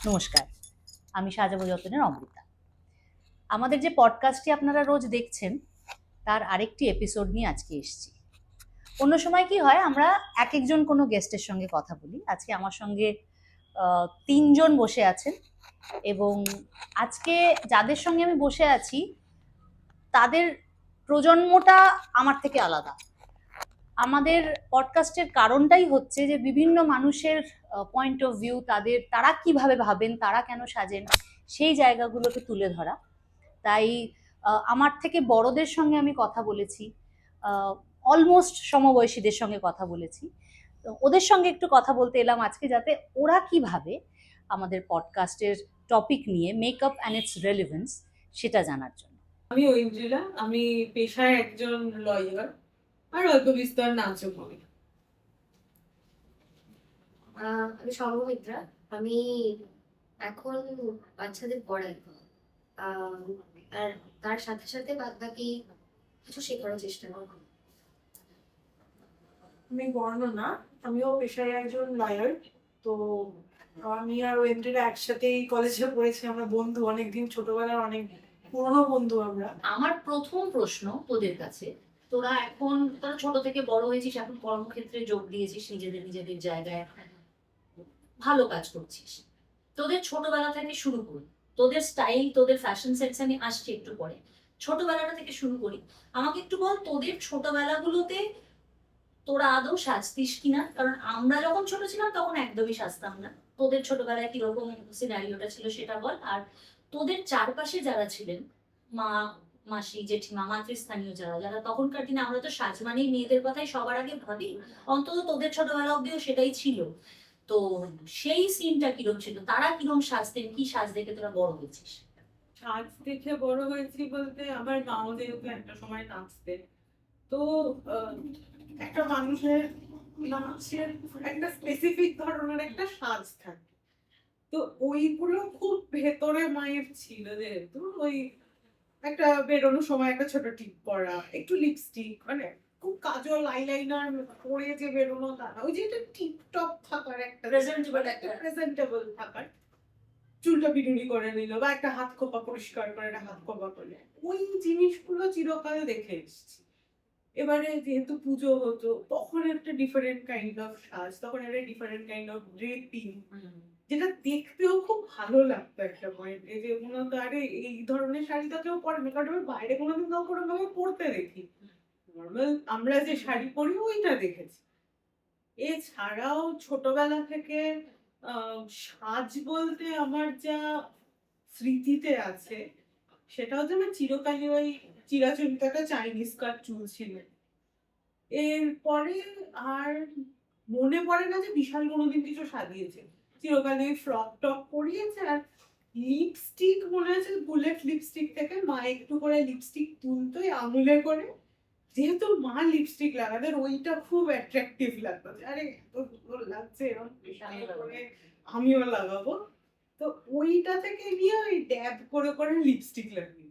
নমস্কার, আমি সাজাবো যতনের অমৃতা। আমাদের যে পডকাস্টটি আপনারা রোজ দেখছেন তার আরেকটি এপিসোড নিয়ে আজকে এসেছি। অন্য সময় কি হয়, আমরা এক একজন কোনো গেস্টের সঙ্গে কথা বলি। আজকে আমার সঙ্গে তিনজন বসে আছেন এবং আজকে যাদের সঙ্গে আমি বসে আছি তাদের প্রজন্মটা আমার থেকে আলাদা। আমাদের পডকাস্টের কারণটাই হচ্ছে যে বিভিন্ন মানুষের পয়েন্ট অফ ভিউ, তারা কিভাবে ভাবেন, তারা কেন সাজেন, সেই জায়গাগুলোকে তুলে ধরা। তাই আমার থেকে বড়দের সঙ্গে আমি কথা বলেছি, অলমোস্ট সমবয়সীদের সঙ্গে কথা বলেছি। তো ওদের সঙ্গে একটু কথা বলতে এলাম আজকে, যাতে ওরা কিভাবে আমাদের পডকাস্টের টপিক নিয়ে মেকআপ অ্যান্ড ইটস রেলিভেন্স সেটা জানার জন্য। আমি ঐন্দ্রিলা, আমি পেশায় একজন লয়ার আর অল্প বিস্তর নাচও করি। আমি সর্বমিত্রা। আমি এখন বাচ্চাদের পড়াই, আর তার সাথে সাথে বাদ বাকি কিছু শেখারও চেষ্টা করব। আমি বর্ণনা, আমিও পেশায় একজন লয়ার। তো আমি আর ঐন্দ্রিলা একসাথেই কলেজে পড়েছি, আমরা বন্ধু, অনেকদিন, ছোটবেলার অনেক পুরনো বন্ধু আমরা। আমার প্রথম প্রশ্ন তোদের কাছে, তোরা ছোট থেকে বড় হয়েছিস, এখন কর্মক্ষেত্রে যোগ দিয়েছিস, নিজেদের নিজেদের জায়গায় ভালো কাজ করছিস। তোদের ছোটবেলা থেকে শুরু করি, তোদের স্টাইল, তোদের ফ্যাশন সেন্স আমি আসছি একটু পরে। ছোটবেলাটা থেকে শুরু করি, আমাকে একটু বল তোদের ছোটবেলাগুলোতে তোরা আদৌ সাজতিস কিনা? কারণ আমরা যখন ছোট ছিলাম তখন একদমই সাজতাম না। তোদের ছোটবেলায় কিরকম সিনারিওটা ছিল সেটা বল। আর তোদের চারপাশে যারা ছিলেন, মা, মাসি, জেঠিমা, মাতৃস্থানীয় যারা যারা তখনকার দিনে, আমরা তো সাজ মানেই মেয়েদের কথাই সবার আগে ভাবি, অন্তত তোদের ছোটবেলা অব্দিও সেটাই ছিল। তো সেই সিনটা কিরকম ছিল, তারা কিরকম সাজতেন, কি সাজ দেখে তোরা বড় হয়েছিস? সাজ দেখে বড় হয়েছি বলতে, আমার মাও যেহেতু একটা সময় নাচতেন, তো একটা মানুষের নাচের একটা স্পেসিফিক ধরনের একটা সাজ থাকে। তো ওইগুলো খুব ভেতরে মায়ের ছিল, যেহেতু ওই একটা বেরোনোর সময় একটা ছোট টিপ পরা, একটু লিপস্টিক, মানে খুব কাজল আইলাইনার পরে যে বেরোনো তা না, ওই যে একটা টিপটপ থাকার, একটা প্রেজেন্টেবল থাকার, চুলটা বিনুনি করে নিল বা একটা হাত খোপা পরিষ্কার করে একটা হাত খোপা করলে, ওই জিনিসগুলো চিরকাল দেখে এসেছি। এবারে যেহেতু পুজো হতো, তখন একটা ডিফারেন্ট কাইন্ড অফ সাজ, তখন একটা ডিফারেন্ট কাইন্ড অফ ড্রেপিং, যেটা দেখতেও খুব ভালো লাগতো একটা পয়েন্টে, যে মনে হতো আরে এই ধরনের শাড়িটা কেউ পরে না, কারণ আমি বাইরে কোনোদিন কাউকে ওরকম পরতে দেখি। নর্মাল আমরা যে শাড়ি পরি ওইটা দেখেছি। এছাড়াও ছোটবেলা থেকে সাজ বলতে আমার যা স্মৃতিতে আছে, সেটা হচ্ছে আমার চিরকালই ওই চিরাচরিত একটা চাইনিজ কাট চুল ছিল। এরপরে আর মনে পড়ে না যে বিশাল কোনোদিন কিছু সাজিয়েছে। চিরকালই ওই ফ্রক টক পরিয়েছে, আর লিপস্টিক মনে আছে, বুলেট লিপস্টিক থেকে মা একটু করে লিপস্টিক তুলতোই আঙুলে করে, যেহেতু মা লিপস্টিক লাগাতেন, ওইটা খুব অ্যাট্রাকটিভ লাগতো, যে আরে এত সুন্দর লাগছে, এরকম বিশাল করে আমিও লাগাবো। তো ওইটা থেকে নিয়ে ওই ড্যাব করে করে লিপস্টিক লাগিয়ে,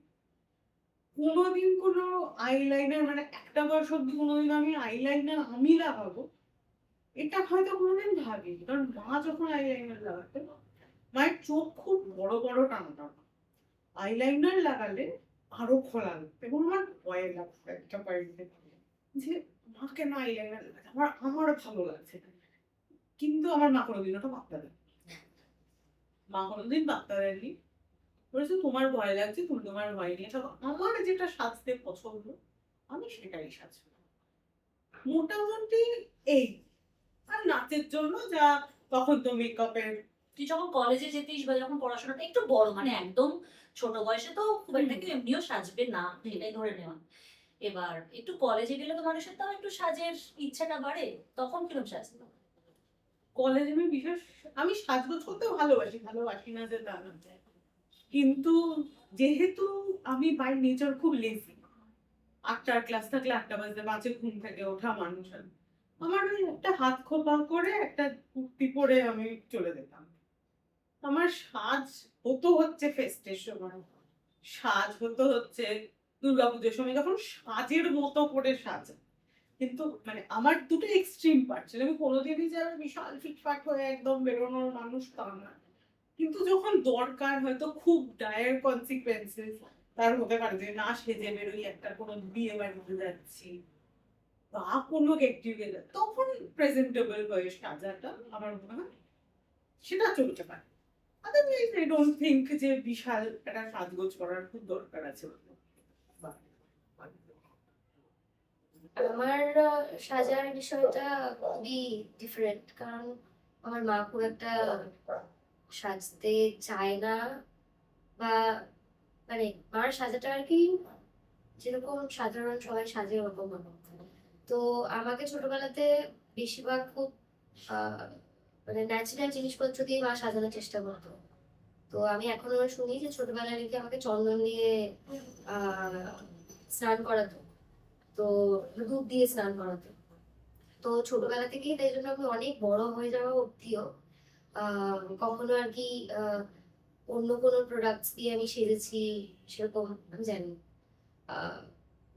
কোনোদিন কোনো আইলাইনার, মানে একটা বয়স অব্দি কোনোদিন আমি আইলাইনার আমি লাগাবো এটা হয়তো কোনোদিন ভাবিনি। কারণ মা যখন আইলাইনার লাগাতেন, মায়ের চোখ খুব বড় বড় টানা টানা, আইলাইনার লাগালে আরো খোলা লাগতো, এবং আমার ভয় লাগতো একটা পয়েন্টে, যে মা কেন আইলাইনার লাগাচ্ছে, আমার ভালো লাগছে না। কিন্তু আমার মা কোনোদিন ওটা পাত্তা দেয়, মা কোনোদিন পাত্তা দেয়নি, বলেছে তোমার ভয় লাগছে, তুমি তোমার ভয় নিয়ে থাকো, আমার যেটা সাজতে পছন্দ আমি সেটাই সাজবো। মোটামুটি এই। আর নাচের জন্য যা, তখন তো মেকআপের, তুই যখন কলেজে যেতিস বা যখন পড়াশোনাটা একটু বড়, মানে একদম ছোট বয়সে তো খুব একটা কেউ এমনিও সাজবে না, এটাই ধরে নেওয়া। এবার একটু কলেজে গেলে তো মানুষের তাও একটু সাজের ইচ্ছাটা বাড়ে, তখন কিরকম সাজতো? কলেজে আমি বিশেষ, আমি সাজগোজ করতে ভালোবাসি, ভালোবাসি না যে তা না, কিন্তু যেহেতু আমি বাই নেচার খুব লেজি, 8টার ক্লাস থাকলে 8টা বাজতে বাজে ঘুম থেকে ওঠা মানুষ আমি, আমার ওই একটা হাত খোপা করে একটা কুর্তি পরে আমি চলে যেতাম। আমার সাজ হতো হচ্ছে ফেস্টের সময়, সাজ হতো হচ্ছে দুর্গাপুজোর সময়, যখন সাজের মতো করে সাজ। কিন্তু মানে আমার দুটো এক্সট্রিম পার্ট ছিল, আমি কোনোদিনই যে আমি বিশাল ফিটফাট হয়ে একদম বেরোনোর মানুষ তা না। কিন্তু যখন দরকার হয়তো খুব ডায়ার কনসিকুয়েন্সেস তার হতে পারে, যে না সেজে বেরোই, একটা কোনো বিয়ে বাড়িতে যাচ্ছি বা কোনো গেট টুগেদার, তখন প্রেজেন্টেবল হয়ে সাজাটা আমার মনে হয় সেটা চলতে পারে। আদারওয়াইজ আই ডোন্ট থিঙ্ক যে বিশাল একটা সাজগোজ করার খুব দরকার আছে। আমার সাজার বিষয়টা খুবই ডিফারেন্ট, কারণ আমার মা খুব একটা সাজতে চায় না, বা মানে মার সাজাটা আর কি যেরকম সাধারণ সবাই সাজে ওরকম না। তো আমাকে ছোটবেলাতে বেশিরভাগ খুব আহ, মানে ন্যাচারাল জিনিসপত্র দিয়ে মা সাজানোর চেষ্টা করতো। তো আমি এখনো শুনি যে ছোটবেলায় নাকি আমাকে চন্দন দিয়ে আহ স্নান করাতো, তো দুধ দিয়ে স্নান করাতো। তো ছোটবেলা থেকেই তাই জন্য আমি অনেক বড় হয়ে যাওয়া অব্দিও কখনো আর কি অন্য কোনো প্রোডাক্টস দিয়ে আমি সেজেছি সেরকম আমি জানি না। আহ,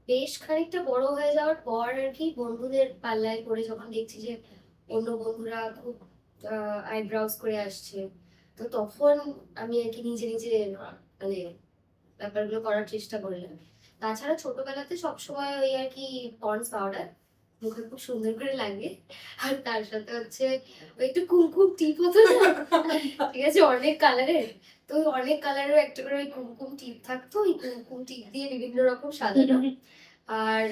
বেশ খানিকটা বড় হয়ে যাওয়ার পর আর কি বন্ধুদের পাল্লায় পড়ে যখন দেখছি যে অন্য বন্ধুরা খুব আইব্রাউজ করে আসছে, তো তখন আমি আর কি নিজে নিজে মানে ব্যাপারগুলো করার চেষ্টা করলাম। তাছাড়া ছোটবেলাতে সবসময় ওই আর কি পন্ডস পাউডার মুখে খুব সুন্দর করে লাগে, আর তার সাথে হচ্ছে ওই একটু কুমকুম টিপ হতো না, ঠিক আছে, অনেক কালারের। তো ওই অনেক কালারের একটা করে ওই কুমকুম টিপ থাকতো, ওই কুমকুম টিপ দিয়ে বিভিন্ন রকম সাজানো। আর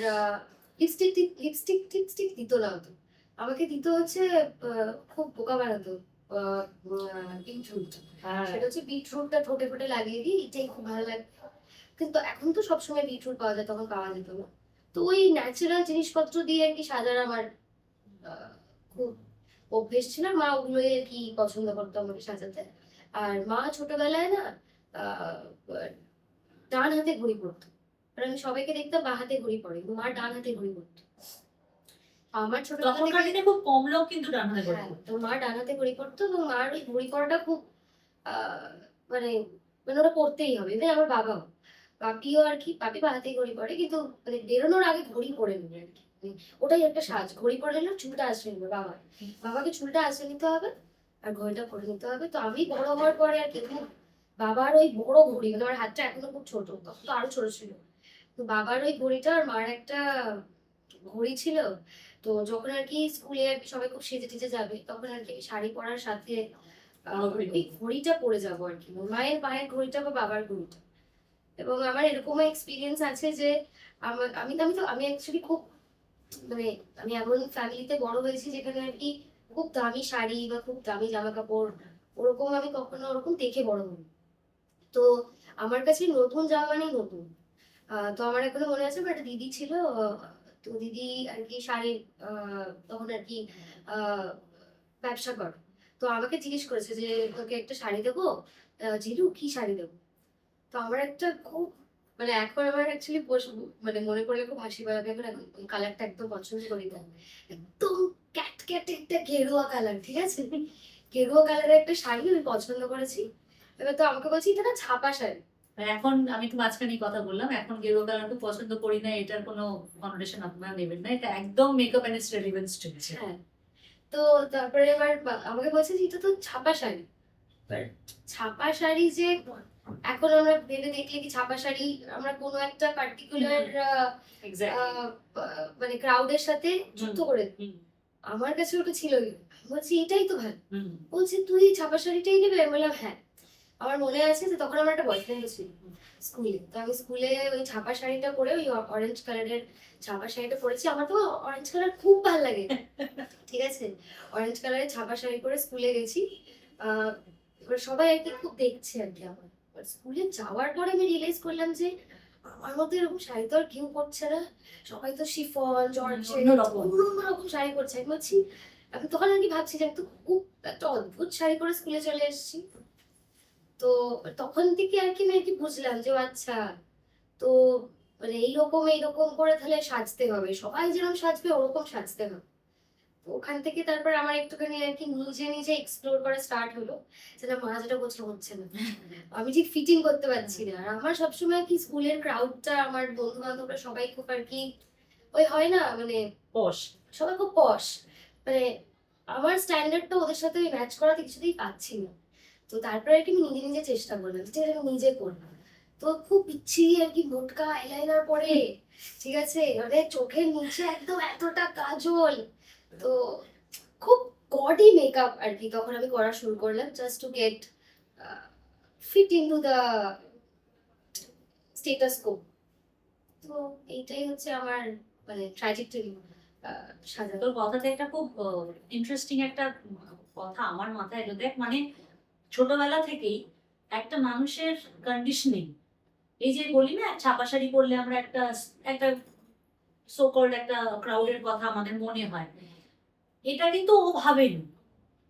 লিপস্টিক লিপস্টিক টিপস্টিক দিত না হতো, আমাকে দিত হচ্ছে খুব বোকা বানাতো বিটরুট। সেটা হচ্ছে বিটরুটটা ঠোঁটে ঠোঁটে লাগিয়ে দিই, এটাই খুব ভালো লাগে। কিন্তু এখন তো সবসময় বিটরুট পাওয়া যায়, তখন পাওয়া যেত না। তো ওই ন্যাচারাল জিনিসপত্র দিয়ে আর কি সাজার আমার খুব অভ্যেস ছিল, মা ওগুলোই আর কি পছন্দ করতো আমাকে সাজাতে। আর মা ছোটবেলায় না আহ, ডান হাতে ঘড়ি পরতো, কারণ আমি সবাইকে দেখতাম বাঁ হাতে ঘড়ি পরে, কিন্তু মা ডান হাতে ঘড়ি পরতো। আমার ছোটবেলা তখনকার থেকে দিনে খুব কম লোক কিন্তু ডান হাতে ঘড়ি হ্যাঁ, পরতো। তো মা ডান হাতে ঘড়ি পরতো, এবং মার ওই ঘড়ি পরাটা খুব আহ, মানে মানে ওটা পরতেই হবে। ইভেন আমার বাবাও, পাপিও আর কি, পাপি বা হাতে ঘড়ি পরে, কিন্তু মানে বেরোনোর আগে ঘড়ি পরে নেবে আর কি। ওটাই একটা সাজ, ঘড়ি পরে নিলে চুলটা আসবে নেবে বাবা, বাবাকে চুলটা আসে নিতে হবে আর ঘড়িটা পরে নিতে হবে। তো আমি বড় হওয়ার পরে আর কি খুব বাবার ওই বড় ঘড়ি, মানে আমার হাতটা এখনো খুব ছোট, তখন তো আরো ছোট ছিল। তো বাবার ওই ঘড়িটা আর মার একটা ঘড়ি ছিল। তো যখন আর কি স্কুলে আর কি সবাই খুব সেজে টেজে যাবে, তখন আর কি শাড়ি পরার সাথে এই ঘড়িটা পরে যাবো আর কি, মায়ের পায়ের ঘড়িটা বা বাবার ঘড়িটা। এবং আমার এরকম এক্সপিরিয়েন্স আছে যে আমি অ্যাকচুয়ালি খুব মানে আমি এমন ফ্যামিলিতে বড় হয়েছি যেখানে আর কি খুব দামি শাড়ি বা খুব দামি জামা কাপড় ওরকম আমি কখনো ওরকম দেখে বড় হই। তো আমার কাছে নতুন জামা মানেই নতুন। তো আমার এখনো মনে আছে, আমার একটা দিদি ছিল, তো দিদি আর কি শাড়ির তখন আর কি আহ, ব্যবসা করে। তো আমাকে জিজ্ঞেস করেছে যে তোকে একটা শাড়ি দেবো, জিলু কি শাড়ি দেবো। তো আমার একটা খুব মানে এখন আমার অ্যাকচুয়ালি মানে মনে পড়লে খুব হাসি পায়, এখন কালারটা একদম পছন্দ করি না, একদম ক্যাট ক্যাট একটা গেরুয়া কালার, ঠিক আছে, গেরুয়া কালারের একটা শাড়ি আমি পছন্দ করেছি। এবার তো আমাকে বলছি এটা না ছাপা শাড়ি। এখন আমি একটু মাঝখানে কথা বললাম, এখন গেরুয়া কালার খুব পছন্দ করি না, এটার কোনো কনোটেশন আপনারা নেবেন না, এটা একদম মেকআপ এন্ড রেলিভেন্স চলছে। হ্যাঁ, তো তারপরে এবার আমাকে বলছে যে এটা তো ছাপা শাড়ি। ছাপা শাড়ি যে এখন আমরা ভেবে দেখলে কি ছাপা শাড়ি আমরা কোনো একটা পার্টিকুলার মানে ক্রাউডের সাথে যুক্ত করে দিই। আমার কাছে ওটা ছিল না। বলছি এটাই তো ভালো। বলছে তুই ছাপা শাড়িটাই নেবে, আমি বললাম হ্যাঁ। আমার মনে আছে যে তখন আমার একটা বয়ফ্রেন্ড ছিল স্কুলে, তো আমি স্কুলে ওই ছাপা শাড়িটা পরে ওই অরেঞ্জ কালারের ছাপা শাড়িটা পরেছি। আমার তো অরেঞ্জ কালার খুব ভালো লাগে, ঠিক আছে, অরেঞ্জ কালারের ছাপা শাড়ি পরে স্কুলে গেছি। এবার সবাই আর কি খুব দেখছে আর কি আমার। স্কুলে যাওয়ার পরে আমি রিয়েলাইজ করলাম যে আমার মতো এরকম শাড়ি তো আর কেউ পরছে না, সবাই তো শিফন জর্জেট অন্য রকম শাড়ি পরছে। আমি বলছি, আমি তখন আর কি ভাবছি যে আমি তো খুব একটা অদ্ভুত শাড়ি পরে স্কুলে চলে এসেছি। তো তখন থেকে আর কি আমি আর কি বুঝলাম যে ও আচ্ছা, তো মানে এইরকম করে তাহলে সাজতে হবে, সবাই যেরকম সাজবে ওরকম সাজতে হবে। তো ওখান থেকে তারপর আমার একটুখানি আর কি নিজে নিজে এক্সপ্লোর করা স্টার্ট হলো, যেটা মা যেটা বলছে হচ্ছে না, আমি ঠিক ফিটিং করতে পারছি না। আর আমার সবসময় কি স্কুলের ক্রাউডটা, আমার বন্ধু বান্ধবরা সবাই খুব আর কি ওই হয় না মানে পশ। সবাই খুব পশ, মানে আমার স্ট্যান্ডার্ডটা ওদের সাথে ম্যাচ করাতে কিছুতেই পাচ্ছি না। তো তারপরে আর কি আমি নিজে নিজে চেষ্টা করলাম, যে আমি নিজে করবো। তো খুব বিচ্ছিরি আর কি মোটকা আইলাইনার পরে, ঠিক আছে, মানে চোখের নিচে একদম এতটা কাজল, তো খুব গডি মেকআপ আর কি তখন আমি করা শুরু করলাম, just to get fit into the status quo. তো এইটাই হচ্ছে আমার মানে ট্র্যাজেক্টরি সাজানো। তোর কথাতে একটা খুব ইন্টারেস্টিং একটা কথা আমার মাথায় এলো। দেখ মানে ছোটবেলা থেকেই একটা মানুষের কন্ডিশনিং, এই যে বলি না ছাপা শাড়ি পরলে আমরা একটা একটা সো কল্ড একটা ক্রাউডের কথা আমাদের মনে হয়, এটা কিন্তু ও ভাবেনি,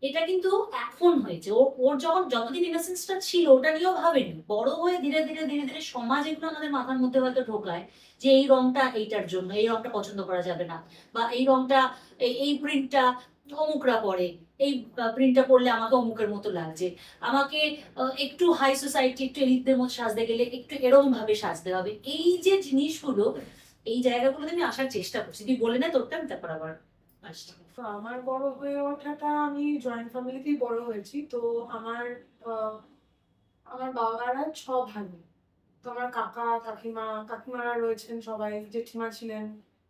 এটা কিন্তু এখন হয়েছে। ওর যখন যতদিন ইনোসেন্সটা ছিল ওটা নিয়েও ভাবেনি, বড় হয়ে ধীরে ধীরে ধীরে ধীরে সমাজ এগুলো আমাদের মাথার মধ্যে হয়তো ঢোকায় যে এই রংটা এইটার জন্য, এই রংটা পছন্দ করা যাবে না, বা এই রংটা এই প্রিন্টটা অমুকরা পরে, এই প্রিন্টটা পরলে আমাকে অমুকের মতো লাগছে, আমাকে একটু হাই সোসাইটি একটু এলিটদের মতো সাজতে গেলে একটু এরম ভাবে সাজতে হবে। এই যে জিনিসগুলো, এই জায়গাগুলোতে আমি আসার চেষ্টা করছি। তুই বলে না তোরটা, আমি তারপর আবার আসছি। তো আমার বড় হয়ে ওঠাটা, আমি জয়েন্ট ফ্যামিলিতেই বড় হয়েছি। তো আমার আহ, আমার বাবারা 6 ভাই। তো আমার কাকা কাকিমারা রয়েছেন সবাই, জেঠিমা ছিলেন,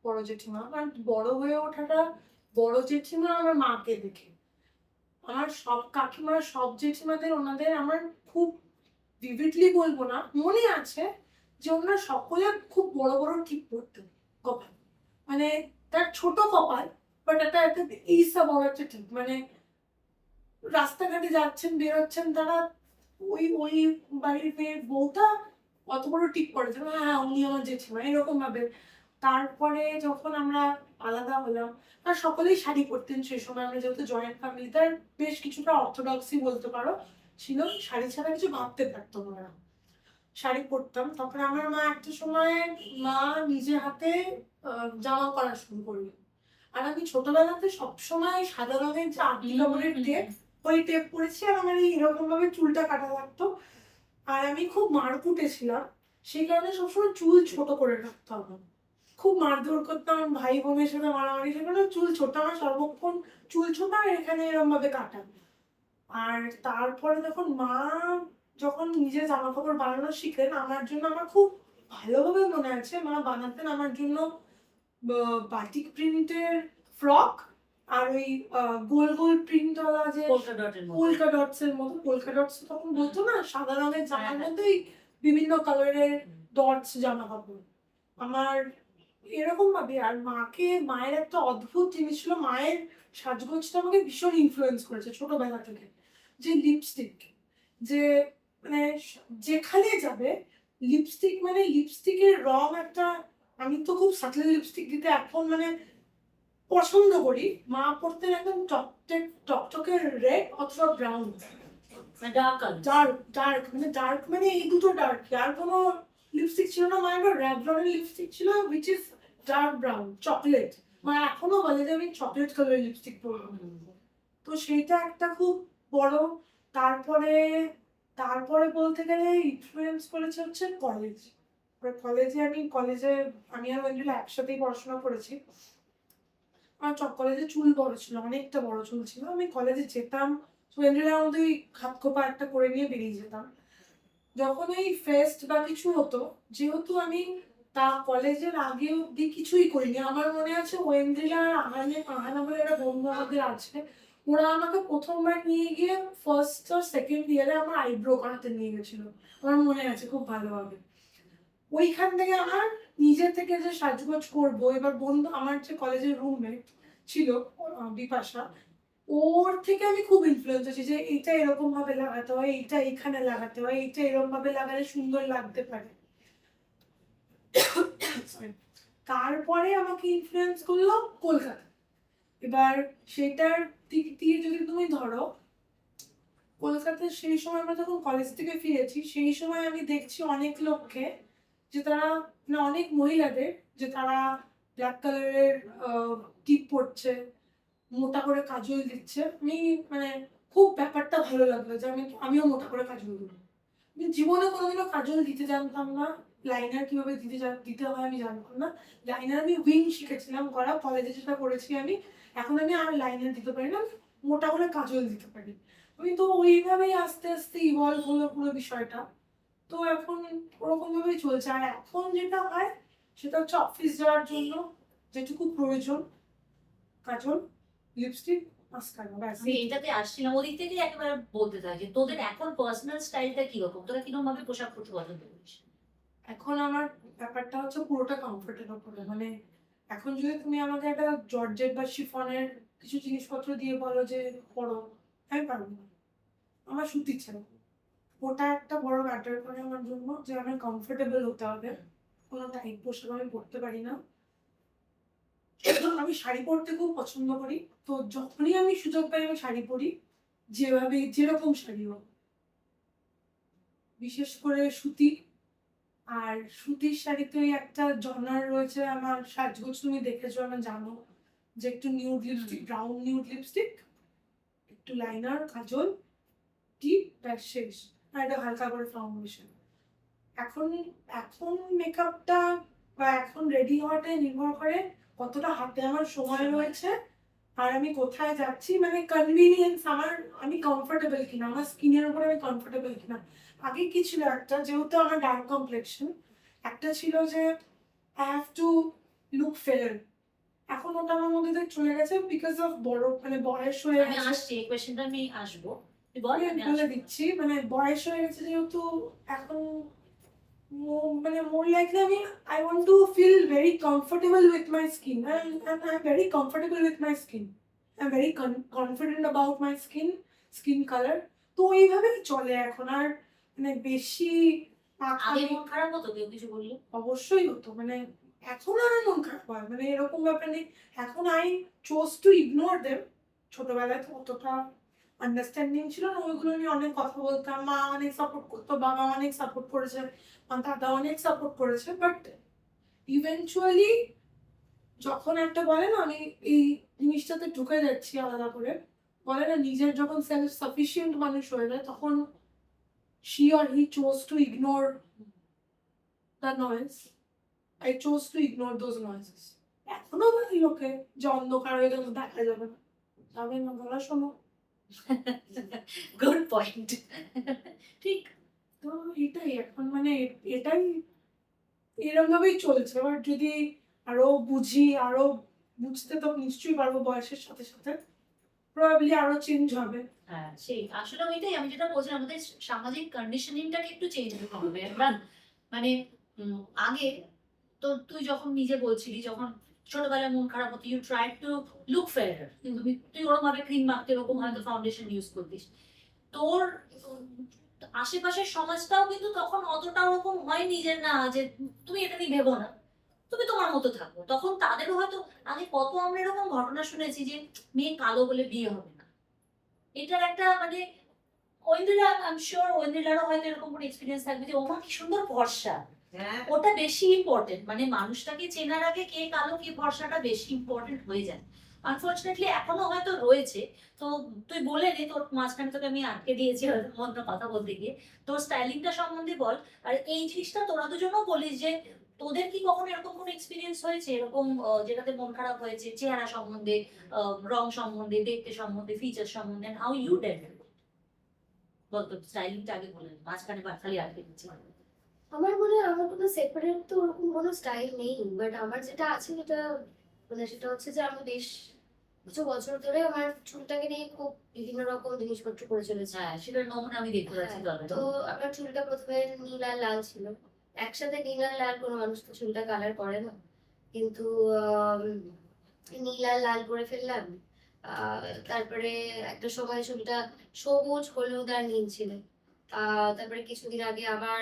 বড় জেঠিমা। আর বড় হয়ে ওঠাটা বড় জেঠিমা আমার মাকে দেখে। আমার সব কাকিমার সব জেঠিমাদের ওনাদের আমার খুব ভিভিডলি বলবো না, মনে আছে যে ওনারা সকলে খুব বড় বড় টিপ পরতেন কপাল, মানে তার ছোট কপাল, বাট একটা একটা এইসা বড় একটা টিপ, মানে রাস্তাঘাটে যাচ্ছেন বেরোচ্ছেন তারা, ওই ওই বাড়ির মেয়ের বউটা অত বড় টিপ পড়েছে, হ্যাঁ উনি আমার জেঠিমা এরকম ভাবে। তারপরে যখন আমরা আলাদা হলাম, আর সকলেই শাড়ি পরতেন সেই সময়, আমরা যেহেতু জয়েন্ট ফ্যামিলি, তার বেশ কিছুটা অর্থোডক্সই বলতে পারো ছিল, শাড়ি ছাড়া কিছু ভাবতে পারতো না, শাড়ি পরতাম। তখন আমার মা একটা সময় মা নিজে হাতে জামা করা শুরু করলো। আর আমি ছোটবেলাতে সবসময় সাদা রঙের যে আটটি কাপড়ের টেপ, ওই টেপ পরেছি, আর আমার এরকম ভাবে চুলটা কাটা লাগতো। আর আমি খুব মারকুটে ছিলাম, সেই কারণে সবসময় চুল ছোট করে রাখতাম। খুব মারধর করতাম ভাই বোনের সাথে, মারামারি, সেখানে চুল ছোট, আমার সর্বক্ষণ চুল ছোট আর এখানে এরকম ভাবে কাটা। আর তারপরে যখন মা যখন নিজে জামা কাপড় বানানো শিখলেন আমার জন্য, আমার খুব ভালোভাবে মনে আছে মা বানাতেন আমার জন্য বাটিক প্রিন্টের ফ্রক, আর ওই গোল গোল প্রিন্টওয়ালা যে পোল্কা ডটের মতো। পোল্কা ডটস এর মতো, পোল্কা ডটস তখন বলতো না, সাদা রঙের জামার মধ্যে বিভিন্ন কালারের ডটস জামা কাপড় আমার এরকম ভাবে। আর মায়ের একটা অদ্ভুত জিনিস ছিল, মায়ের সাজগোজটা আমাকে ভীষণ ইনফ্লুয়েন্স করেছে ছোটবেলা থেকে। যে লিপস্টিক, যে মানে যেখানে যাবে লিপস্টিক, মানে লিপস্টিকের রং একটা, আমি তো খুব সাটল লিপস্টিক দিতে এখন মানে পছন্দ করি, মা পরতেন একদম টকটকে রেড অথবা ব্রাউন, ডার্ক কালার। ডার্ক মানে ডার্ক মানে এই দুটো ডার্ক, আর কোনো লিপস্টিক ছিল না। মায়ের একটা রেড ব্রাউনের লিপস্টিক ছিল which is dark brown chocolate, মা এখনো বলে যে আমি চকলেট কালারের লিপস্টিক পরবো। তো সেইটা একটা খুব বড়। তারপরে তারপরে বলতে গেলে ইনফ্লুয়েন্স করেছে হচ্ছে কলেজ। কলেজে আমি আর ওয়েন্ড্রিলা একসাথেই পড়াশোনা করেছি। আমার কলেজে চুল বড় ছিল, অনেকটা বড় চুল ছিল। আমি কলেজে যেতাম, ওয়েন্ড্রিলার মধ্যে ওই হাত খোপা একটা করে নিয়ে বেরিয়ে যেতাম। যখন ওই ফেস্ট বা কিছু হতো, যেহেতু আমি তা কলেজের আগে অব্দি কিছুই করিনি, আমার মনে আছে ওয়েন্দ্রিলা আহান আমার একটা বন্ধু আমাদের আছে, ওরা আমাকে প্রথমবার নিয়ে গিয়ে ফার্স্ট আর সেকেন্ড ইয়ারে আমার আইব্রো করাতে নিয়ে গেছিল, আমার মনে আছে খুব ভালোভাবে। ওইখান থেকে আমার নিজে থেকে যে সাজগোজ করবো, এবার বন্ধু আমার যে কলেজের রুমমেট ছিল বিপাশা, ওর থেকে আমি খুব ইনফ্লুয়েন্স হয়েছি যে এইটা এরকম ভাবে লাগাতে হয়, এইটা এখানে লাগাতে হয়, এইটা এরকম ভাবে লাগালে সুন্দর লাগতে পারে। তারপরে আমাকে ইনফ্লুয়েন্স করলো কলকাতা। এবার সেটার দিক দিয়ে যদি তুমি ধরো, কলকাতায় সেই সময় আমরা যখন কলেজ থেকে ফিরেছি, সেই সময় আমি দেখছি অনেক লোককে, যে তারা মানে অনেক মহিলাদের, যে তারা ব্ল্যাক কালারের টিপ পরছে, মোটা করে কাজল দিচ্ছে। আমি মানে খুব ব্যাপারটা ভালো লাগলো যে আমিও মোটা করে কাজল দেবো। আমি জীবনে কোনোদিনও কাজল দিতে জানতাম না, লাইনার কিভাবে দিতে হয় আমি জানতাম না। লাইনার আমি উইং শিখেছিলাম করা, কলেজে যেটা করেছি আমি। এখন আমি আর লাইনার দিতে পারি না, মোটা করে কাজল দিতে পারি। আমি তো ওইভাবেই আস্তে আস্তে ইভলভ হলো পুরো বিষয়টা। তো এখন ওরকম ভাবেই চলছে। আর এখন যেটা হয় সেটা হচ্ছে অফিস যাওয়ার জন্য যেটুকু প্রয়োজন, কাজল, লিপস্টিক, মাস্কারা, ব্যাস। আমি এটাতে আসছিলাম, ওদিক থেকে একেবারে বলতে চাই যে তোদের এখন পার্সোনাল স্টাইলটা কিরকম, তোরা কিরকম ভাবে পোশাক পরতে পছন্দ করিস? এখন আমার ব্যাপারটা হচ্ছে পুরোটা কমফোর্টের উপরে। মানে এখন যদি তুমি আমাকে একটা জর্জেট বা শিফনের কিছু জিনিসপত্র দিয়ে বলো যে পরো, আমি পারবো না, আমার সুতির চাই। ওটা একটা বড় ম্যাটার করে আমার জন্য, যে আমার কমফোর্টেবল হতে হবে। কোনো টাইট পোশাক আমি পরতে পারি না। আমি শাড়ি পরতে খুব পছন্দ করি, তো যখনই আমি সুযোগ পাই আমি শাড়ি পরি, যেভাবে যেরকম শাড়ি হোক, বিশেষ করে সুতি। আর সুতির শাড়িতে একটা জনার রয়েছে আমার সাজগোজ, তুমি দেখেছো না জানো, যে একটু nude lipstick, brown nude lipstick, একটু লাইনার, কাজল, টিপ, ব্যাস শেষ। আর একটা হালকা করে ফাউন্ডেশন। এখন এখন মেকআপটা বা এখন রেডি হওয়াটাই নির্ভর করে কতটা হাতে আমার সময় রয়েছে আর আমি কোথায় যাচ্ছি, মানে কনভিনিয়েন্স আমার, আমি কমফোর্টেবল কিনা, আমার স্কিনের উপর আমি কমফোর্টেবল কিনা। আগে কি ছিল একটা, যেহেতু আমার ডার্ক কমপ্লেক্সন, একটা ছিল যে I have to look fair. এখন ওটা আমার মধ্যে থেকে চলে গেছে বিকজ অফ বড়, মানে বয়স হয়ে আমি গেছে। আসছি, এই কোয়েশ্চেনটা আমি আসবো, তুই বল, আমি আমি বলে আসবো। দিচ্ছি, মানে বয়স হয়ে গেছে যেহেতু এখন মানে more likely আমি I want to feel very comfortable with my skin, and I'm very comfortable with my skin. I'm very confident about my skin color. তো এইভাবেই চলে এখন। আর মানে বেশি আগে আমি মন খারাপ হতো কেউ কিছু বললো? অবশ্যই হতো, মানে এখন আর মন খারাপ হয়, মানে এরকম ব্যাপার নেই। এখন I chose to ignore them. ছোটবেলায় তো অতটা আন্ডারস্ট্যান্ডিং ছিল না, ওইগুলো নিয়ে অনেক কথা বলতাম, মা অনেক সাপোর্ট করতো, বাবা অনেক সাপোর্ট করেছে, আমার দাদা অনেক সাপোর্ট করেছে। বাট ইভেনচুয়ালি যখন একটা বলে না, আমি এই জিনিসটাতে ঢুকে যাচ্ছি আলাদা করে, বলে না নিজের যখন সেলফ সাফিসিয়েন্ট মানুষ হয়ে যায়, তখন she or he chose to ignore the noise. I chose to ignore those noises. এখনো বলি লোকে যে অন্ধকার হয়ে গেলে দেখা যাবে না, যাবে না, বলা শোনো। Good point. ঠিক। তো এটাই এখন, মানে এটাই এরকম ভাবেই চলছে। এবার যদি আরো বুঝি, আরো বুঝতে তো নিশ্চয়ই পারবো বয়সের সাথে সাথে, প্রবাবলি আরো চেঞ্জ হবে। হ্যাঁ সেই আসলে ওইটাই আমি যেটা বলছিলাম, আমাদের সামাজিক কন্ডিশনিংটাকে একটু চেঞ্জ করতে হবে। আমরা মানে আগে তো তুই যখন নিজে বলছিলি, যখন ছোটবেলায় মন খারাপ হতো, you try to look fair, তুই ওরকম ভাবে ক্রিম মাখতে, ওরকম হয়তো ফাউন্ডেশন ইউজ করতিস। তোর আশেপাশের সমাজটাও কিন্তু তখন অতটা ওরকম হয়নি যে না যে তুমি এটা নিয়ে ভেবো না, তুমি তোমার মতো থাকো। তখন তাদেরও হয়তো আগে কত আমরা এরকম ঘটনা শুনেছি যে মেয়ে কালো বলে বিয়ে হবে না। এটার একটা মানে ঐন্দ্রিলা, আই এম শিওর ঐন্দ্রিলারও হয়তো এরকম কোনো এক্সপিরিয়েন্স থাকবে যে ওমা কি সুন্দর ফর্সা। ওটা বেশি ইম্পর্টেন্ট, মানে মানুষটাকে চেনার আগে কে কালো কে ফর্সাটা বেশি ইম্পর্টেন্ট হয়ে যায়। আনফর্চুনেটলি এখনো হয়তো রয়েছে। তো তুই বলে নে, তোর মাঝখানে তোকে আমি আটকে দিয়েছি অন্য কথা বলতে গিয়ে, তোর স্টাইলিংটা সম্বন্ধে বল। আর এই জিনিসটা তোরা দুজনও বলিস যে তোদের কি কখনো এরকম কোনো এক্সপিরিয়েন্স হয়েছে এরকম যেটাতে মন খারাপ হয়েছে চেহারা সম্বন্ধে, রং সম্বন্ধে, দেখতে সম্বন্ধে, ফিচার সম্বন্ধে, হাউ ইউ ডেড? বল তোর স্টাইলিংটা আগে বলে নে, মাঝখানে খালি আটকে দিচ্ছি। আমার মনে হয় আমার কোনো সেপারেট তো ওরকম কোনো স্টাইল নেই, বাট আমার যেটা আছে যেটা মানে সেটা হচ্ছে যে আমি বেশ কিছু বছর ধরে আমার চুলটাকে নিয়ে খুব বিভিন্ন রকম জিনিসপত্র করে চলেছি। হ্যাঁ সেটার নমুনা আমি দেখতে পাচ্ছি দলে। তো আমার চুলটা প্রথমে নীল আর লাল ছিল। একসাথে নীল আর লাল কোনো মানুষ তো চুলটা কালার করে না, কিন্তু নীল আর লাল করে ফেললাম। তারপরে একটা সময় চুলটা সবুজ, হলুদ আর নীল ছিল। তারপরে কিছুদিন আগে আবার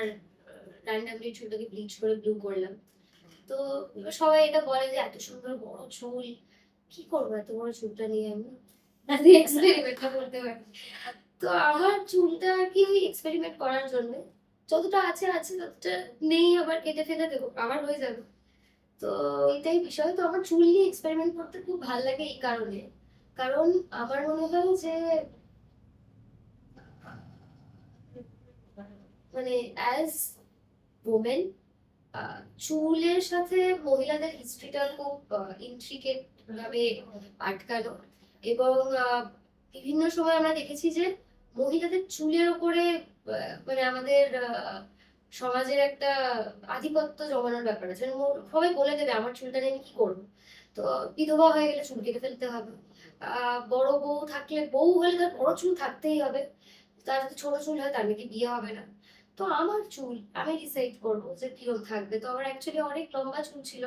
র্যান্ডামলি চুলটাকে ব্লিচ করে ব্লু করলাম। তো সবাই এটা বলে যে এত সুন্দর বড় চুল, কি করবো এত বড় চুলটা নিয়ে আমি এক্সপেরিমেন্টটা করতে পারি। তো আমার চুলটা আর কি এক্সপেরিমেন্ট করার জন্য যতটা আছে আছে, যতটা নেই আবার কেটে ফেলে দেবো, আবার হয়ে যাবে। তো এটাই বিষয়। তো আমার চুল নিয়ে এক্সপেরিমেন্ট করতে খুব ভালো লাগে এই কারণে, কারণ আমার মনে হয় যে মানে অ্যাজ ওমেন চুলের সাথে মহিলাদের হিস্ট্রিটা খুব ইন্ট্রিকেট ভাবে আটকানো। এবং বিভিন্ন সময় আমরা দেখেছি যে মহিলাদের চুলের ওপরে মানে আমাদের সমাজের একটা আধিপত্য জমানোর ব্যাপার আছে, মানে সবাই বলে দেবে আমার চুলটা নিয়ে আমি কি করবো। তো বিধবা হয়ে গেলে চুল কেটে ফেলতে হবে, বড় বউ থাকলে, বউ হলে তার বড় চুল থাকতেই হবে, তার যদি ছোট চুল হয় তার নাকি বিয়ে হবে না। তো আমার চুল আমি ডিসাইড করবো যে কিরকম থাকবে। তো আমার অ্যাকচুয়ালি অনেক লম্বা চুল ছিল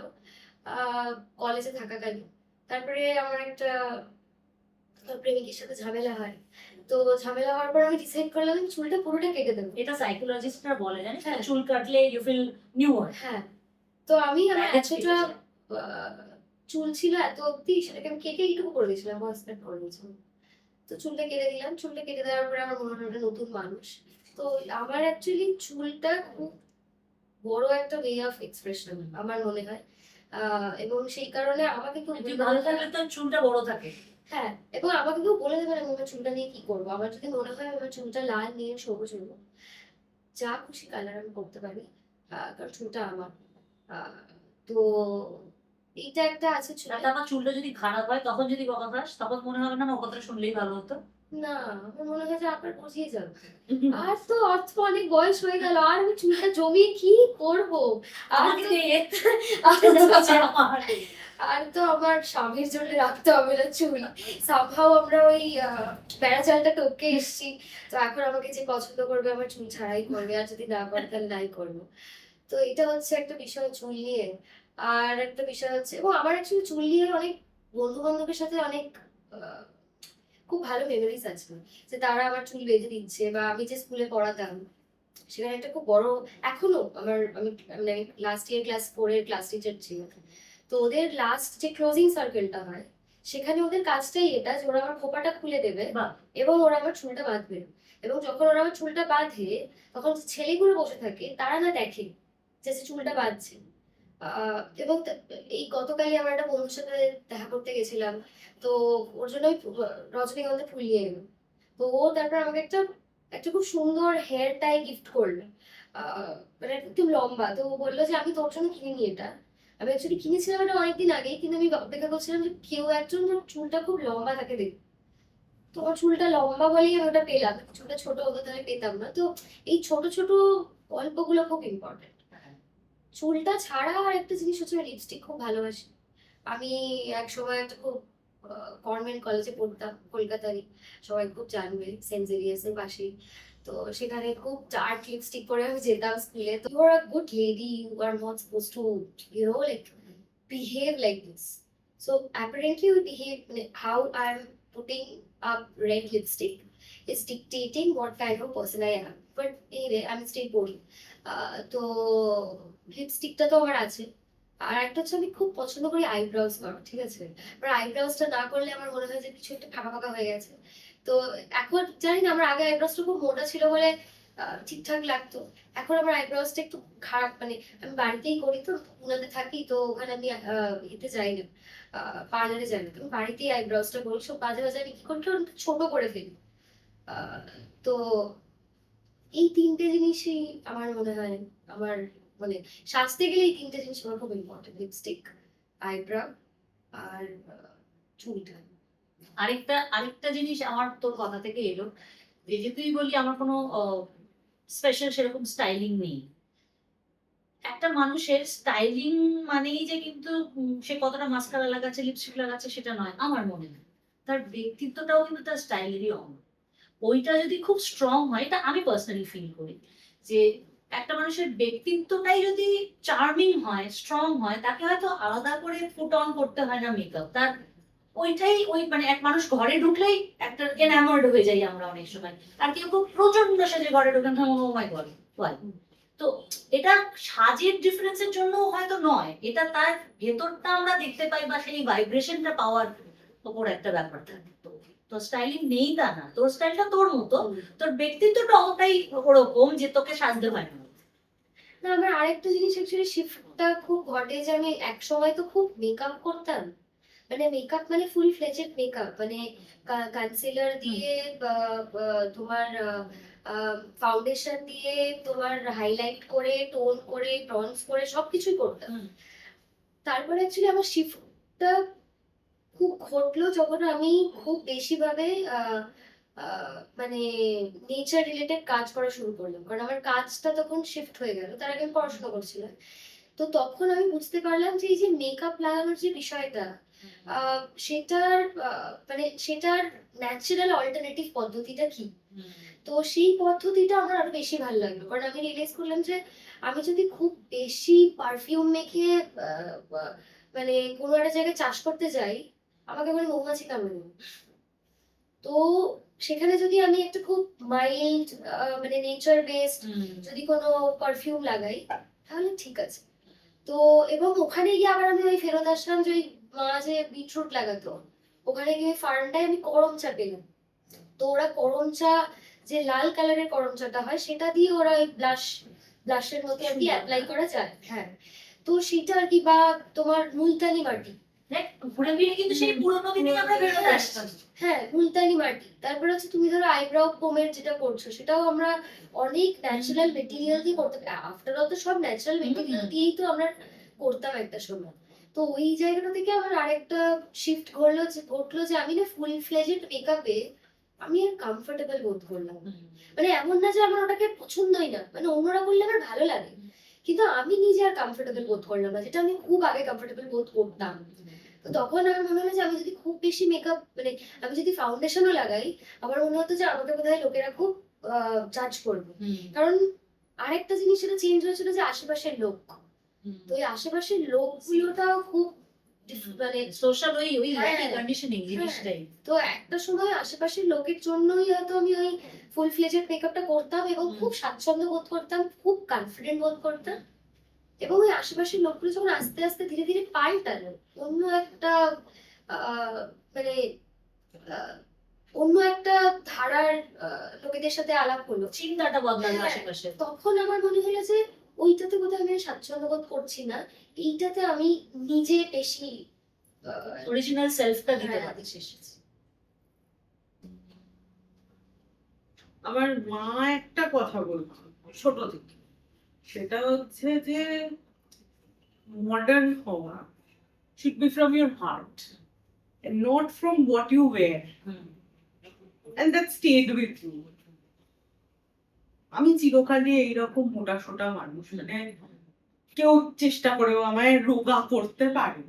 কলেজে থাকাকালীন। তারপরে আমার একটা প্রেমিকের সাথে ঝামেলা হয়। তো ঝামেলা হওয়ার পর আমি ডিসাইড করলাম আমি চুলটা পুরোটা কেটে দেবো। এটা সাইকোলজিস্টরা বলে, জানিস তো, হ্যাঁ। চুল কাটলে ইউ ফিল নিউয়ার। হ্যাঁ, তো আমি আমার Damage এতটা কেটেছে। চুল ছিল এত অব্দি, সেটাকে আমি কেটে এইটুকু করে দিয়েছিলাম, ভয়েস করে দিয়েছিলাম। তো চুলটা কেটে দিলাম, চুলটা কেটে দেওয়ার পরে আমার মনে হলো একটা নতুন মানুষ। তো আমার অ্যাকচুয়ালি চুলটা খুব বড় একটা ওয়ে অফ এক্সপ্রেশন আমার মনে হয়, এবং সেই কারণে আমাকে কেউ তুই বলে ভালো দেবে থাকলে না- তো চুলটা বড় থাকে। হ্যাঁ, এবং আমাকে কেউ বলে দেবে না আমি আমার চুলটা নিয়ে কি করবো। আমার যদি মনে হয় আমার চুলটা লাল, নীল, সবুজ হইব, যা খুশি কালার আমি করতে পারি, কারণ চুলটা আমার। আহ, তো এইটা একটা আছে চুলে। তাতে আমার চুলটা যদি খারাপ হয়, তখন যদি বকা খাস, তখন মনে হবে না আমার কথাটা শুনলেই ভালো হতো। না, আমার মনে হয় যে আপনার বুঝিয়ে যাবে। আর তো অর্থ অনেক বয়স হয়ে গেল, আর আমি চুলটা জমিয়ে কি করবো। আর আমাকে তো দিয়ে আর তো আমার আর তো আমার স্বামীর জন্য রাখতে হবে না চুল। সামহাও আমরা ওই বেড়া চালটা টপকে এসেছি। তো এখন আমাকে যে পছন্দ করবে আমার চুল ছাড়াই করবে, আর যদি না করে তাহলে নাই করবো। তো এটা হচ্ছে একটা বিষয় চুল নিয়ে। আর একটা বিষয় হচ্ছে, এবং আমার অ্যাকচুয়ালি চুল নিয়ে অনেক বন্ধু বান্ধবের সাথে অনেক আহ, খুব ভালো মেমোরিজ আছে, যে তারা আমার চুল বেঁধে দিচ্ছে, বা আমি যে স্কুলে পড়াতাম সেখানে একটা খুব বড়, এখনো আমি মানে লাস্ট ইয়ার ক্লাস 4 এর ক্লাস টিচার ছিল। তো ওদের লাস্ট যে ক্লোজিং সার্কেলটা হয় সেখানে ওদের কাজটাই এটা যে ওরা আমার খোপাটা খুলে দেবে বাহ। এবং ওরা আমার চুলটা বাঁধবে। এবং যখন ওরা আমার চুলটা বাঁধে তখন যে ছেলেগুলো বসে থাকে তারা না দেখে যে সে চুলটা বাঁধছে। এবং এই গতকালই আমার একটা বন্ধুর সাথে দেখা করতে গেছিলাম। তো ওর জন্য ওই রজনীগন্ধা ফুল নিয়ে এলো। তো ও তারপর আমাকে একটা একটা খুব সুন্দর হেয়ার টাই গিফট করলো, মানে একদম লম্বা। তো ও বললো যে আমি তোর জন্য কিনিনি এটা, আমি অ্যাকচুয়ালি কিনেছিলাম এটা অনেকদিন আগে, কিন্তু আমি অপেক্ষা করছিলাম যে কেউ একজন যেন চুলটা খুব লম্বা থাকে দেখ। তো আমার চুলটা লম্বা বলেই আমি ওটা পেলাম, চুলটা ছোট হতো তাহলে পেতাম না। তো এই ছোট ছোট গল্পগুলো খুব ইম্পর্টেন্ট। চুলটা ছাড়া আর একটা জিনিস হচ্ছে আমি লিপস্টিক খুব ভালোবাসি। আমি এক সময় একটা খুব গভর্নমেন্ট কলেজে পড়তাম কলকাতারই, সবাই খুব জানবে, সেন্ট জেভিয়ার্সের পাশেই। তো সেখানে খুব ডার্ক লিপস্টিক পরে আমি যেতাম স্কুলে। তো you are a good lady, you are not suppose to like behave like this. So apparently we behave, how I'm putting up red lipstick is dictating what kind of person I am. But anyway, I'm still boring. তো লিপস্টিকটা তো আমার আছে। আর একটা হচ্ছে আমি খুব পছন্দ করি আইব্রাউজ করা, ঠিক আছে। আর আইব্রাউজটা না করলে আমার মনে হয় যে কিছু একটা ফাঁকা ফাঁকা হয়ে গেছে। তো এখন জানি না, আমার আগে আইব্রাউজটা খুব মোটা ছিল বলে ঠিকঠাক লাগতো। এখন আমার আইব্রাউজটা একটু খারাপ, মানে আমি বাড়িতেই করি তো, পুনাতে থাকি, তো ওখানে আমি এতে যাই না, পার্লারে যাই না, তো আমি বাড়িতেই আইব্রাউজটা করি। সব মাঝে মাঝে আমি কি করি ওটা ছোট করে ফেলি। আহ, তো এই তিনটে জিনিসই আমার মনে হয় আমার, মানে সাজতে গেলে এই তিনটে জিনিস আমার খুব ইম্পর্টেন্ট, লিপস্টিক, আইব্রাউ, আর চুলটা। আরেকটা আরেকটা জিনিস আমার তোর কথা থেকে এলো, যে তুই বললি আমার কোনো স্পেশাল সেরকম স্টাইলিং নেই। একটা মানুষের স্টাইলিং মানেই যে কিন্তু সে কতটা মাস্কারা লাগাচ্ছে, লিপস্টিক লাগাচ্ছে সেটা নয় আমার মনে হয়। তার ব্যক্তিত্বটাও কিন্তু তার স্টাইলেরই অঙ্গ। ওইটা যদি খুব স্ট্রং হয়, এটা আমি পার্সোনালি ফিল করি, যে একটা মানুষের ব্যক্তিত্বটাই যদি চার্মিং হয়, স্ট্রং হয়, তাকে হয়তো আলাদা করে পুট অন করতে হয় না মেকআপ। তার ওইটাই ওই মানে এক মানুষ ঘরে ঢুকলেই একটা এনামোর্ড হয়ে যাই আমরা অনেক সময়। আর কেউ খুব প্রচন্ড সেজে ঘরে ঢুকেন, ও মাই গড ওয়াই। তো এটা সাজের ডিফারেন্সের জন্য হয়তো নয়, এটা তার ভেতরটা আমরা দেখতে পাই বা সেই ভাইব্রেশনটা পাওয়ার ওপর একটা ব্যাপার থাকে। তো তোর স্টাইলিং নেই তা না, তোর স্টাইলটা তোর মতো, তোর ব্যক্তিত্বটা অতটাই ওরকম যে তোকে সাজতে হয় না। না, আমার আরেকটা জিনিস অ্যাকচুয়ালি শিফটটা খুব ঘটে, যে আমি এক সময় তো খুব মেকআপ করতাম, মানে মেকআপ মানে ফুল ফ্লেজেড মেকআপ, মানে কনসিলার দিয়ে তোমার ফাউন্ডেশন দিয়ে তোমার হাইলাইট করে টোন করে ব্রঞ্জ করে সবকিছুই করতাম। তারপরে অ্যাকচুয়ালি আমার শিফটটা খুব ঘটলো যখন আমি খুব বেশি ভাবে মানে নেচার রিলেটেড কাজ করা শুরু করলাম, কারণ আমার কাজটা তখন শিফট হয়ে গেল, তার আগে আমি পড়াশোনা করছিলাম। তো তখন আমি বুঝতে পারলাম যে এই যে মেকআপ লাগানোর যে বিষয়টা, সেটার মানে সেটার ন্যাচারাল অল্টারনেটিভ পদ্ধতিটা কি। তো সেই পদ্ধতিটা আমার আরো বেশি ভালো লাগলো, কারণ আমি রিয়েলাইজ করলাম যে আমি যদি খুব বেশি পারফিউম মেখে মানে কোনো একটা জায়গায় চাষ করতে যাই, আমাকে মানে মৌমাছি কামড়ে নেবে। তো সেখানে যদি আমি একটা খুব মাইল্ড মানে নেচার বেসড যদি কোনো পারফিউম লাগাই, তাহলে ঠিক আছে। তো এবং ওখানে গিয়ে আবার আমি ওই ফেরত আসলাম যে ওই মা যে বিটরুট লাগাতো, ওখানে গিয়ে ফার্মটায় আমি করম চা পেলাম। তো ওরা করম চা, যে লাল কালারের করম চাটা হয়, সেটা দিয়ে ওরা ওই ব্লাশের মতো আর কি অ্যাপ্লাই করা যায়। হ্যাঁ, তো সেটা আর কি, বা তোমার মুলতানি মাটি। দেখ, ঘুরে ফিরে কিন্তু সেই পুরোনো দিনে আমরা বেরোতে আসতাম। হ্যাঁ, মুলতানি মাটি। তারপর হচ্ছে তুমি ধরো আইব্রাউ পোমের যেটা করছো, সেটাও আমরা অনেক ন্যাচারাল মেটেরিয়াল দিয়ে করতে পারি। আফটার অল তো সব ন্যাচারাল মেটেরিয়াল দিয়েই তো আমরা করতাম একটা সময়। তো ওই জায়গাটা থেকে আমার আরেকটা শিফট ঘটলো যে আমি না ফুল ফ্লেজেড মেকআপে আমি আর কমফোর্টেবল বোধ করলাম না। মানে এমন না যে আমার ওটাকে পছন্দই না, মানে অন্যরা করলে আমার ভালো লাগে, কিন্তু আমি নিজে আর কমফোর্টেবল বোধ করলাম না, যেটা আমি খুব আগে কমফোর্টেবল বোধ করতাম। তো তখন আমার মনে হলো যে আমি যদি খুব বেশি মেকআপ, মানে আমি যদি ফাউন্ডেশনও লাগাই, আমার মনে হতো যে আমাকে বোধহয় লোকেরা খুব জাজ করবে। কারণ আরেকটা জিনিস সেটা চেঞ্জ হয়েছিল যে আশেপাশের লোক। তো এই আশেপাশের লোকগুলোটাও খুব মানে সোশ্যাল ওই ওই হ্যাঁ, কন্ডিশনিং জিনিসটাই। তো একটা সময় আশেপাশের লোকের জন্যই হয়তো আমি ওই ফুল ফ্লেজেড মেকআপটা করতাম এবং খুব স্বাচ্ছন্দ্য বোধ করতাম, খুব কনফিডেন্ট বোধ করতাম। এবং ওই আশেপাশের লোকগুলো যখন আস্তে আস্তে ধীরে ধীরে পাল্টালো, অন্য একটা মানে অন্য একটা ধারার লোকেদের সাথে আলাপ হলো, চিন্তাটা বদলালো হ্যাঁ, আশেপাশে। তখন আমার মনে হলো যে ওইটাতে বোধহয় আমি আর স্বাচ্ছন্দ্য বোধ করছি না, এইটাতে আমি নিজে বেশি অরিজিনাল সেলফটা দিতে হ্যাঁ। পারছিস। আমার মা একটা কথা বলতো ছোট থেকে, সেটা হচ্ছে যে মডার্ন হওয়া should be from your heart and not from what you wear, and that stayed with you. আমি চিরকালই এইরকম মোটা সোটা মানুষ, মানে কেউ চেষ্টা করেও আমায় রোগা করতে পারে।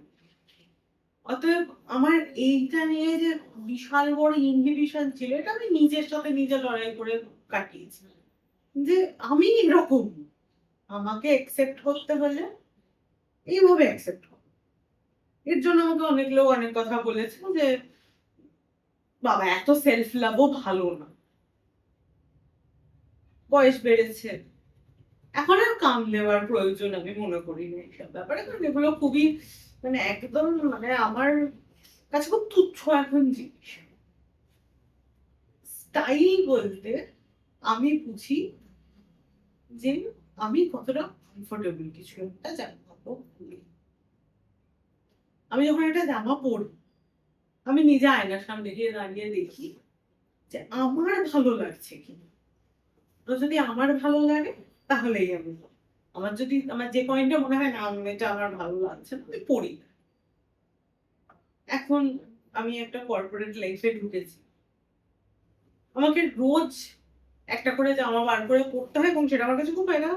অতএব আমার এইটা নিয়ে যে বিশাল বড় ইনহিবিশন ছিল, এটা আমি নিজের সাথে নিজে লড়াই করে কাটিয়েছি, যে আমি এরকম, আমাকে অ্যাকসেপ্ট করতে হলে এইভাবে অ্যাকসেপ্ট করো। এর জন্য আমাকে অনেক লোক অনেক কথা বলেছে যে বাবা এত সেলফ লাভও ভালো না, বয়স বেড়েছে, এখন আর কাম নেওয়ার প্রয়োজন আমি মনে করি না এইসব ব্যাপারে, কারণ এগুলো খুবই মানে একদম মানে আমার কাছে খুব তুচ্ছ এখন জিনিস। স্টাইল বলতে আমি বুঝি যে আমি কতটা কমফোর্টেবল কিছু একটা জামা পরি। আমি যখন একটা জামা পরি, আমি নিজে আয়নার সামনে গিয়ে দাঁড়িয়ে দেখি যে আমার ভালো লাগছে কিনা। তো যদি আমার ভালো লাগে তাহলেই আমি, আমার যদি আমার যে পয়েন্টে মনে হয় না এটা আমার ভালো লাগছে না, আমি পড়ি না। এখন আমি একটা কর্পোরেট লাইফে ঢুকেছি, আমাকে রোজ একটা করে জামা বার করে পড়তে হয়, এবং সেটা আমার কাছে খুব একটা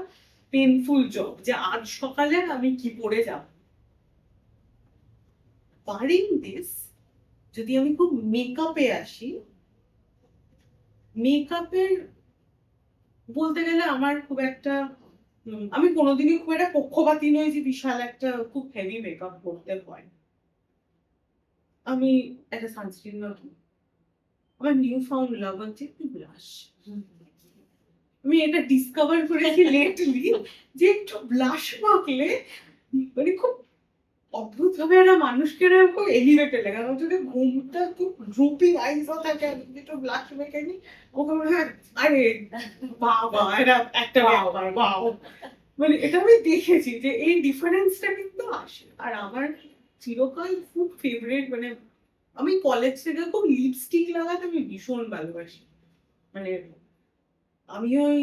পেনফুল জব, যে আজ সকালে আমি কি পরে যাব। বারিং দিস, যদি আমি খুব মেকআপে আসি, মেকআপের বলতে গেলে আমার খুব একটা আমি কোনোদিনই খুব একটা পক্ষপাতী নই যে বিশাল একটা খুব হেভি মেকআপ করতে হয়। আমি একটা সানস্ক্রিন মাখি, আমার নিউ ফাউন্ড লাভ হচ্ছে একটু ব্লাশ। আমি এটা ডিসকভার করেছি লেটলি যে একটু ব্লাশ মাখলে মানে খুব অদ্ভুত ভাবে একটা মানুষকে খুব এলিভেটেড লাগে। আমার যদি ঘুমটা খুব ড্রুপিং আইসও থাকে, আমি একটু ব্লাশ মেখে নিই, ওকে মনে হয় আরে বাবা এটা একটা ব্যাপার, বাও। মানে এটা আমি দেখেছি যে এই ডিফারেন্সটা কিন্তু আসে। আর আমার চিরকাল খুব ফেভারিট, মানে আমি কলেজ থেকে খুব লিপস্টিক লাগাতে আমি ভীষণ ভালোবাসি। মানে আমি ওই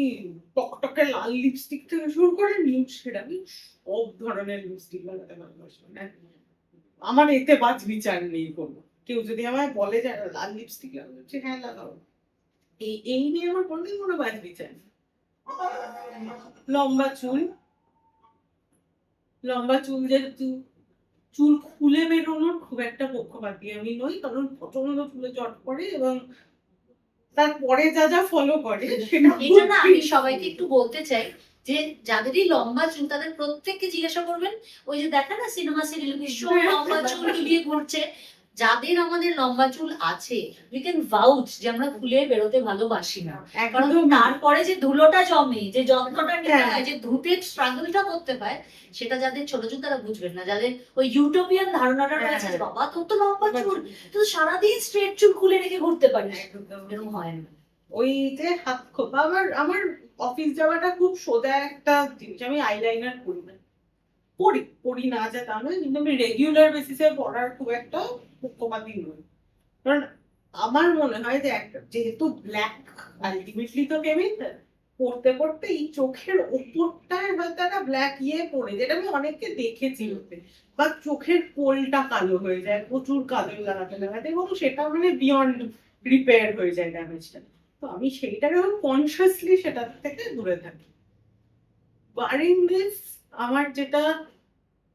টকটকে লাল লিপস্টিক থেকে শুরু করে নিউড শেড, আমি সব ধরনের লিপস্টিক লাগাতে ভালোবাসি। মানে আমার এতে বাজ বিচার নেই কোনো। কেউ যদি আমায় বলে যে লাল লিপস্টিক লাগাচ্ছি, হ্যাঁ লাগাও, এই নিয়ে আমার কোনোদিন কোনো বাদ বিচার নেই। লম্বা চুল, যেহেতু চুল খুলে বেরোনোর খুব একটা পক্ষপাতী আমি নই, কারণ প্রচন্ড চুলে জট পড়ে এবং তারপরে যা যা ফলো করে সেটা এটা না আমি সবাইকে একটু বলতে চাই যে যাদেরই লম্বা চুল তাদের প্রত্যেককে জিজ্ঞাসা করবেন, ওই যে দেখা না সিনেমা সিরিয়াল ভীষণ লম্বা চুল নিয়ে ঘুরছে, যাদের আমাদের লম্বা চুল আছে উই ক্যান ভাউচ যে আমরা খুলে বেরোতে ভালোবাসি না, কারণ একদম তারপরে যে ধুলোটা জমে, যে যন্ত্রটা নিতে হ্যাঁ। হয়, যে ধুতে স্ট্রাগলটা করতে হয়, সেটা যাদের ছোট চুল তারা বুঝবেন না। যাদের ওই ইউটোপিয়ান ধারণাটা রয়েছে যে হ্যাঁ। বাবা তোর তো লম্বা চুল, তুই সারাদিন স্ট্রেট চুল খুলে রেখে ঘুরতে পারিস, এরকম হয় না। ওই যে হাত খোপা, আমার অফিস যাওয়াটা খুব সোজা একটা জিনিস। আমি আইলাইনার করি না, পড়ি না যা তা নয়, কিন্তু আমি রেগুলার বেসিসে পড়ার খুব একটা পক্ষপাতী নই। কারণ আমার মনে হয় যে একটা যেহেতু ব্ল্যাক আলটিমেটলি তো কেমিক্যাল, পড়তে পড়তে এই চোখের ওপরটায় হয়তো একটা ব্ল্যাক পড়ে, যেটা আমি অনেককে দেখেছি হতে, বা চোখের কোলটা কালো হয়ে যায় প্রচুর কাজল লাগাতে লাগাতে, এবং সেটা মানে বিয়ন্ড রিপেয়ার হয়ে যায় ড্যামেজটা। তো আমি সেইটাকে কনসিয়াসলি সেটা থেকে দূরে থাকি। বারিং দিস, আমার যেটা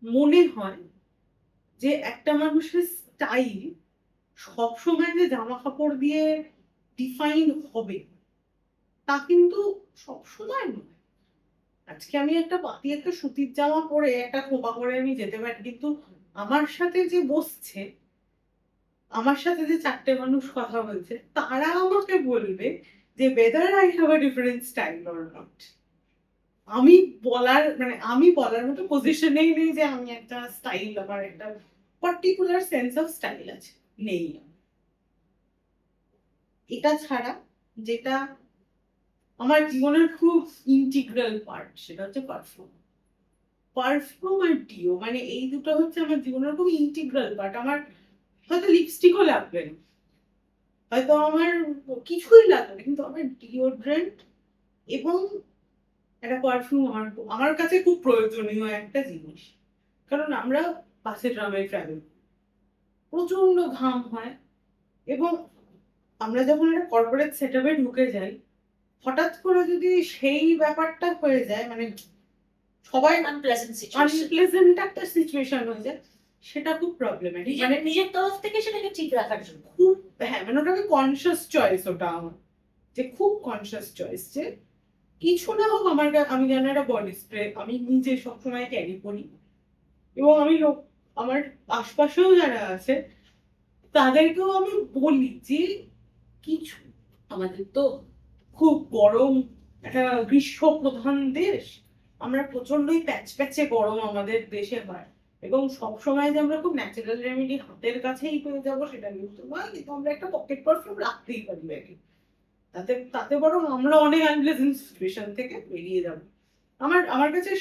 মনে হয় যে একটা মানুষের স্টাইল সবসময় যে জামা কাপড় দিয়ে ডিফাইন হবে তা কিন্তু সবসময় নয়। আজকে আমি একটা সুতির জামা পরে একটা খোপা পরে আমি যেতে পারি, কিন্তু আমার সাথে যে বসছে, আমার সাথে যে চারটে মানুষ কথা বলছে, তারা আমাকে বলবে যে whether I have a different style or not. আমি বলার মতো পজিশনেই নেই যে আমি একটা স্টাইল, আমার একটা পার্টিকুলার সেন্স অফ স্টাইল আছে, নেই। এটা ছাড়া যেটা আমার জীবনের খুব ইন্টিগ্রাল পার্ট, সেটা হচ্ছে পারফিউম আর ডিও, মানে এই দুটো হচ্ছে আমার জীবনের খুব ইন্টিগ্রাল পার্ট। আমার হয়তো লিপস্টিকও লাগবে না, হয়তো আমার কিছুই লাগবে না, কিন্তু আমার ডিওড্রেন্ট এবং একটা পারফিউম আমার কাছে খুব প্রয়োজনীয় একটা জিনিস। কারণ আমরা বাসে ট্রামে ট্রাভেল, প্রচন্ড ঘাম হয়, এবং আমরা যখন একটা কর্পোরেট সেটআপে ঢুকে যাই, হঠাৎ করে যদি সেই ব্যাপারটা হয়ে যায়, মানে সবাই আনপ্লেজেন্ট সিচুয়েশন, আনপ্লেজেন্ট একটা সিচুয়েশন হয়ে যায়, সেটা খুব প্রবলেমেটিক। মানে নিজের তরফ থেকে সেটাকে ঠিক রাখার জন্য খুব, হ্যাঁ, মানে ওটাকে কনসিয়াস চয়েস, ওটা আমার যে খুব কনসিয়াস চয়েস যে কিছু না হোক আমি যেন একটা বডি স্প্রে আমি নিজে সবসময় ক্যারি করি, এবং আমি আমার আশপাশেও যারা আছে তাদেরকেও আমি বলি যে কিছু, আমাদের তো খুব গরম, একটা গ্রীষ্ম প্রধান দেশ, আমরা প্রচন্ডই প্যাচে গরম আমাদের দেশে হয়, এবং সবসময় যে আমরা খুব ন্যাচারাল রেমেডি হাতের কাছেই পেয়ে যাবো সেটা কিন্তু নয়, কিন্তু আমরা একটা পকেট পারফিউম রাখতেই পারি ব্যাগে। তাতে বরং আমরা অনেক আনপ্লেজেন্ট সিচুয়েশন থেকে বেরিয়ে যাবো। আমার কাছে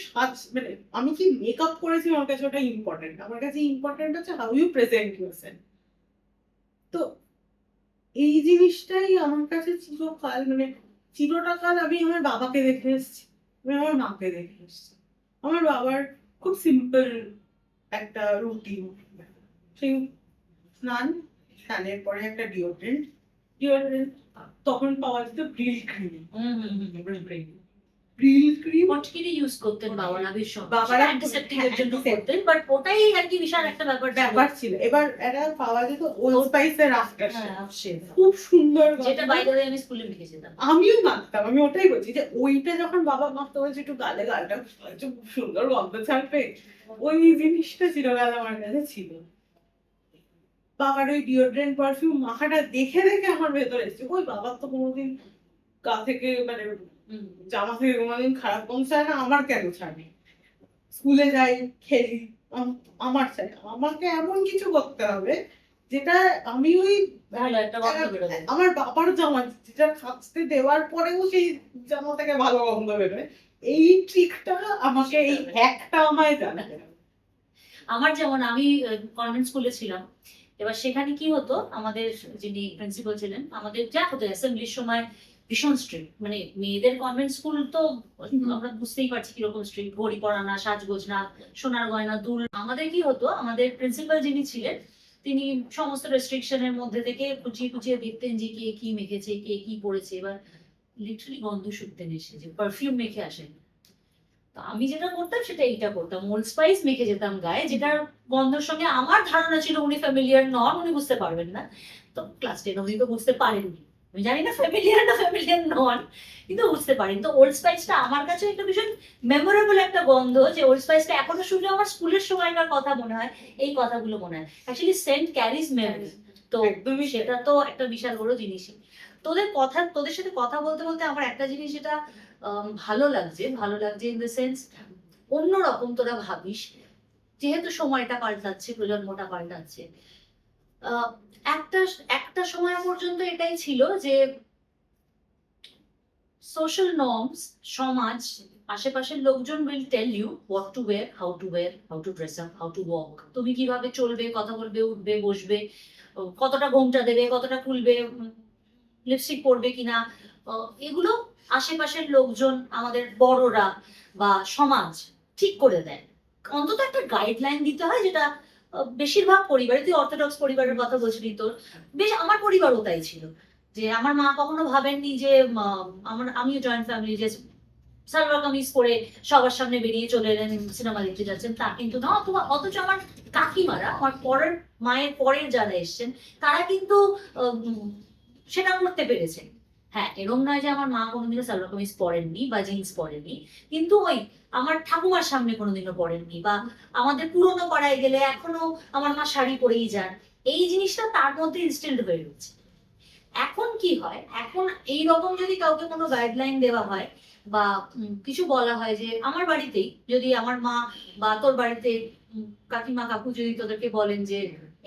মানে আমি কি মেকআপ করেছি আমার কাছে ওটা ইম্পর্টেন্ট, আমার কাছে ইম্পর্টেন্ট হচ্ছে হাউ ইউ প্রেজেন্ট ইউরসেলফ। তো এই জিনিসটাই আমার কাছে চিরটা কাল আমি আমার বাবাকে দেখে এসেছি, আমি আমার মাকে দেখে এসেছি। আমার বাবার খুব সিম্পল একটা রুটিন, সেই স্নানের পরে একটা ডিওড্রেন্ট তখন পাওয়া যেত ব্রিল ক্রিম। পটকিরি ইউজ করতেন বাবারা ভীষণ, বাবারা অ্যান্টিসেপ্টিক এর জন্য করতেন, বাট ওটাই আর কি বিশাল একটা ব্যাপার ছিল। এবার এটা পাওয়া যেত ওল্ড স্পাইসের আফটার, শেভ, খুব সুন্দর, যেটা বাই দ্য ওয়ে আমি স্কুলে লিখে যেতাম। আমিও মাখতাম, আমি ওটাই বলছি যে ওইটা যখন বাবা মাখতে বলছে একটু গালটা খুব সুন্দর গন্ধ ছাড়বে, ওই জিনিসটা চিরকাল আমার কাছে ছিল। বাবার ওই ডিওড্রেন্ট পারফিউম মাখাটা দেখে দেখে আমার ভেতরে এসেছে, ওই বাবার তো কোনোদিন গা থেকে মানে জামা থেকে কোনোদিন খারাপ গন্ধ ছাড়ে না, আমার কেন ছাড়ে? স্কুলে যাই, খেলি, আমার চাই, আমাকে এমন কিছু করতে হবে যেটা আমি ওই ভালো একটা গন্ধ বেরোবে। আমার বাবার জামা যেটা কাচতে দেওয়ার পরেও সেই জামা থেকে ভালো গন্ধ বেরোয়, এই ট্রিকটা আমাকে, এই হ্যাকটা আমায় জানাতে হবে। আমার যেমন আমি কনভেন্ট স্কুলে ছিলাম, এবার সেখানে কি হতো, আমাদের যিনি প্রিন্সিপাল ছিলেন, আমাদের যা হতো অ্যাসেম্বলির সময় ভীষণ স্ট্রিক্ট, মানে মেয়েদের কনভেন্ট স্কুল তো আমরা বুঝতেই পারছি কিরকম স্ট্রিক্ট, ঘড়ি পরা না, সাজগোজ না, সোনার গয়না, দুল। আমাদের কি হতো, আমাদের প্রিন্সিপাল যিনি ছিলেন তিনি সমস্ত রেস্ট্রিকশনের মধ্যে থেকে কুচিয়ে কুচিয়ে দেখতেন যে কে কি মেখেছে, কে কি পরেছে, এবার লিটারালি গন্ধ শুকতেন এসে, যে পারফিউম মেখে আসেন। তো আমি যেটা করতাম সেটা এইটা করতাম, ওল্ড স্পাইস মেখে যেতাম গায়ে, যেটার গন্ধের সঙ্গে আমার ধারণা ছিল উনি ফ্যামিলিয়ার নন, উনি বুঝতে পারবেন না। তো ক্লাস 10 অবধি তো বুঝতে পারেননি, আমি জানি না ফ্যামিলিয়ার না ফ্যামিলিয়ার নন, কিন্তু বুঝতে পারেন। তো ওল্ড স্পাইসটা আমার কাছে একটা ভীষণ মেমোরেবল একটা গন্ধ, যে ওল্ড স্পাইসটা এখনো শুনলে আমার স্কুলের সময়কার কথা মনে হয়, এই কথাগুলো মনে হয়। অ্যাকচুয়ালি সেন্ট ক্যারিজ মেমরি, তো একদমই তাই। সেটা তো একটা বিশাল বড় জিনিসই। তোদের সাথে কথা বলতে বলতে আমার একটা জিনিস যেটা ভালো লাগছে, ভালো লাগছে ইন দ্য সেন্স অন্যরকম তোরা ভাবিস, যেহেতু সময়টা পাল্টাচ্ছে, প্রজন্মটা পাল্টাচ্ছে। আহ, একটা একটা সময় পর্যন্ত এটাই ছিল যে সোশ্যাল নর্মস, সমাজ, আশেপাশের লোকজন will tell you what to wear, how to dress up, how to walk, তুমি কিভাবে চলবে, কথা বলবে, উঠবে, বসবে, কতটা ঘোমটা দেবে, কতটা খুলবে, লিপস্টিক পরবে কিনা, এগুলো আশেপাশের লোকজন, আমাদের বড়রা বা সমাজ ঠিক করে দেয়। অন্তত একটা গাইডলাইন দিতে হয়, যেটা বেশিরভাগ পরিবারে, তুই অর্থোডক্স পরিবারের কথা বলছিলি, তোর বেশ, আমার পরিবারও তাই ছিল, যে আমার মা কখনো ভাবেননি যে আমিও জয়েন্ট ফ্যামিলি, যে সালোয়ার কামিজ পরে সবার সামনে বেরিয়ে চলে এলেন সিনেমা দেখতে যাচ্ছেন, তা কিন্তু না। অথবা অথচ আমার কাকিমারা, আমার পরের মায়ের পরের যারা এসছেন, তারা কিন্তু উম, সেটা করতে পেরেছেন। হ্যাঁ, এরকম নয় যে আমার মা কোনোদিনও সালোয়ার কামিজ পরেননি বা জিন্স পরেননি, কিন্তু ওই আমার ঠাকুমার সামনে কোনোদিনও পরেননি, বা আমাদের পুরোনো পাড়ায় গেলে এখনো আমার মা শাড়ি পরেই যান, এই জিনিসটা তার মধ্যে ইনস্টিলড হয়ে রয়েছে। এখন কি হয়, এখন এই রকম যদি কাউকে কোনো গাইডলাইন দেওয়া হয় বা কিছু বলা হয়, যে আমার বাড়িতেই যদি আমার মা বা তোর বাড়িতে কাকিমা কাকু যদি তোদেরকে বলেন যে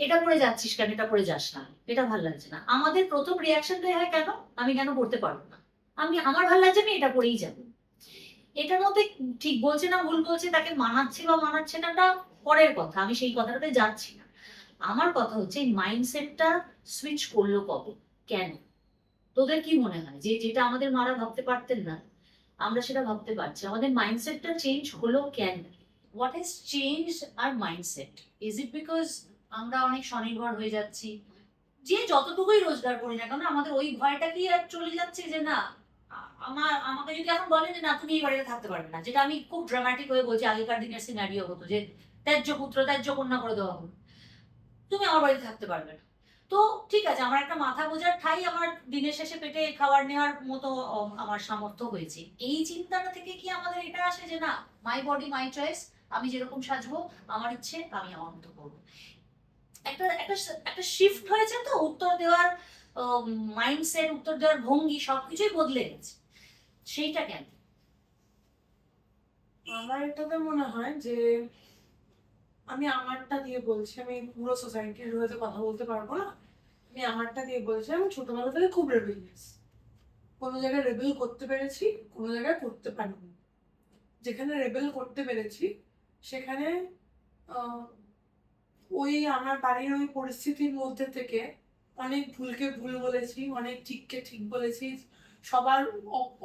এটা পরে যাচ্ছিস কেন, এটা পরে যাস না, এটা ভাল লাগছে না, আমাদের প্রথম রিয়াকশনটাই হয় কেন, আমি কেন পড়তে পারবো না, আমার ভাল লাগছে, আমি এটা পরেই যাবো। এটার মধ্যে ঠিক বলছে না ভুল বলছে, তাকে মানাচ্ছে বা মানাচ্ছে না, তা পরের কথা, আমি সেই কথাটাতে যাচ্ছি না। আমার কথা হচ্ছে এই মাইন্ডসেটটা সুইচ করলো কবে, কেন? তোদের কি মনে হয় যে যেটা আমাদের মারা ভাবতে পারতেন না, আমরা সেটা ভাবতে পারছি, আমাদের মাইন্ডসেটটা চেঞ্জ হলো কেন? What has change our mindset? Is it because আমরা অনেক স্বনির্ভর হয়ে যাচ্ছি, যে যতটুকুই রোজগার করি না কেন আমাদের ওই ভয়টা কি আর চলে যাচ্ছে, যে না আমাকে যদি এখন বলেন যে না তুমি এই বাড়িতে থাকতে পারবে না, যেটা আমি খুব ড্রামাটিক হয়ে বলছি, আগেকার দিনের সিনারিও হতো যে ত্যায্য পুত্র ত্যায্য কন্যা করে দেওয়া হলো, তুমি আমার বাড়িতে থাকতে পারবে না। তো ঠিক আছে, আমার একটা মাথা গোজার ঠাই, আমার দিনের শেষে পেটে খাবার নেওয়ার মতো আমার সামর্থ্য হয়েছে, এই চিন্তাটা থেকে কি আমাদের এটা আসে যে না, মাই বডি মাই চয়েস, আমি যেরকম সাজবো, আমার ইচ্ছে, আমি আমার মতো করবো। একটা একটা একটা শিফট হয়েছে, তো উত্তর দেওয়ার মাইন্ডসেট, উত্তর দেওয়ার ভঙ্গি, সবকিছুই বদলে গেছে, সেইটা কেন? আমার এটাতে মনে হয় যে আমি আমারটা দিয়ে বলছি, আমি পুরো সোসাইটির হয়তো কথা বলতে পারবো না, আমি আমারটা দিয়ে বলছি। আমি ছোটবেলা থেকে খুব রেবেলিয়াস, কোনো জায়গায় রেবেল করতে পেরেছি, কোনো জায়গায় করতে পারিনি। যেখানে রেবেল করতে পেরেছি সেখানে আহ, ওই আমার বাড়ির ওই পরিস্থিতির মধ্যে থেকে অনেক ভুলকে ভুল বলেছি, অনেক ঠিককে ঠিক বলেছি, সবার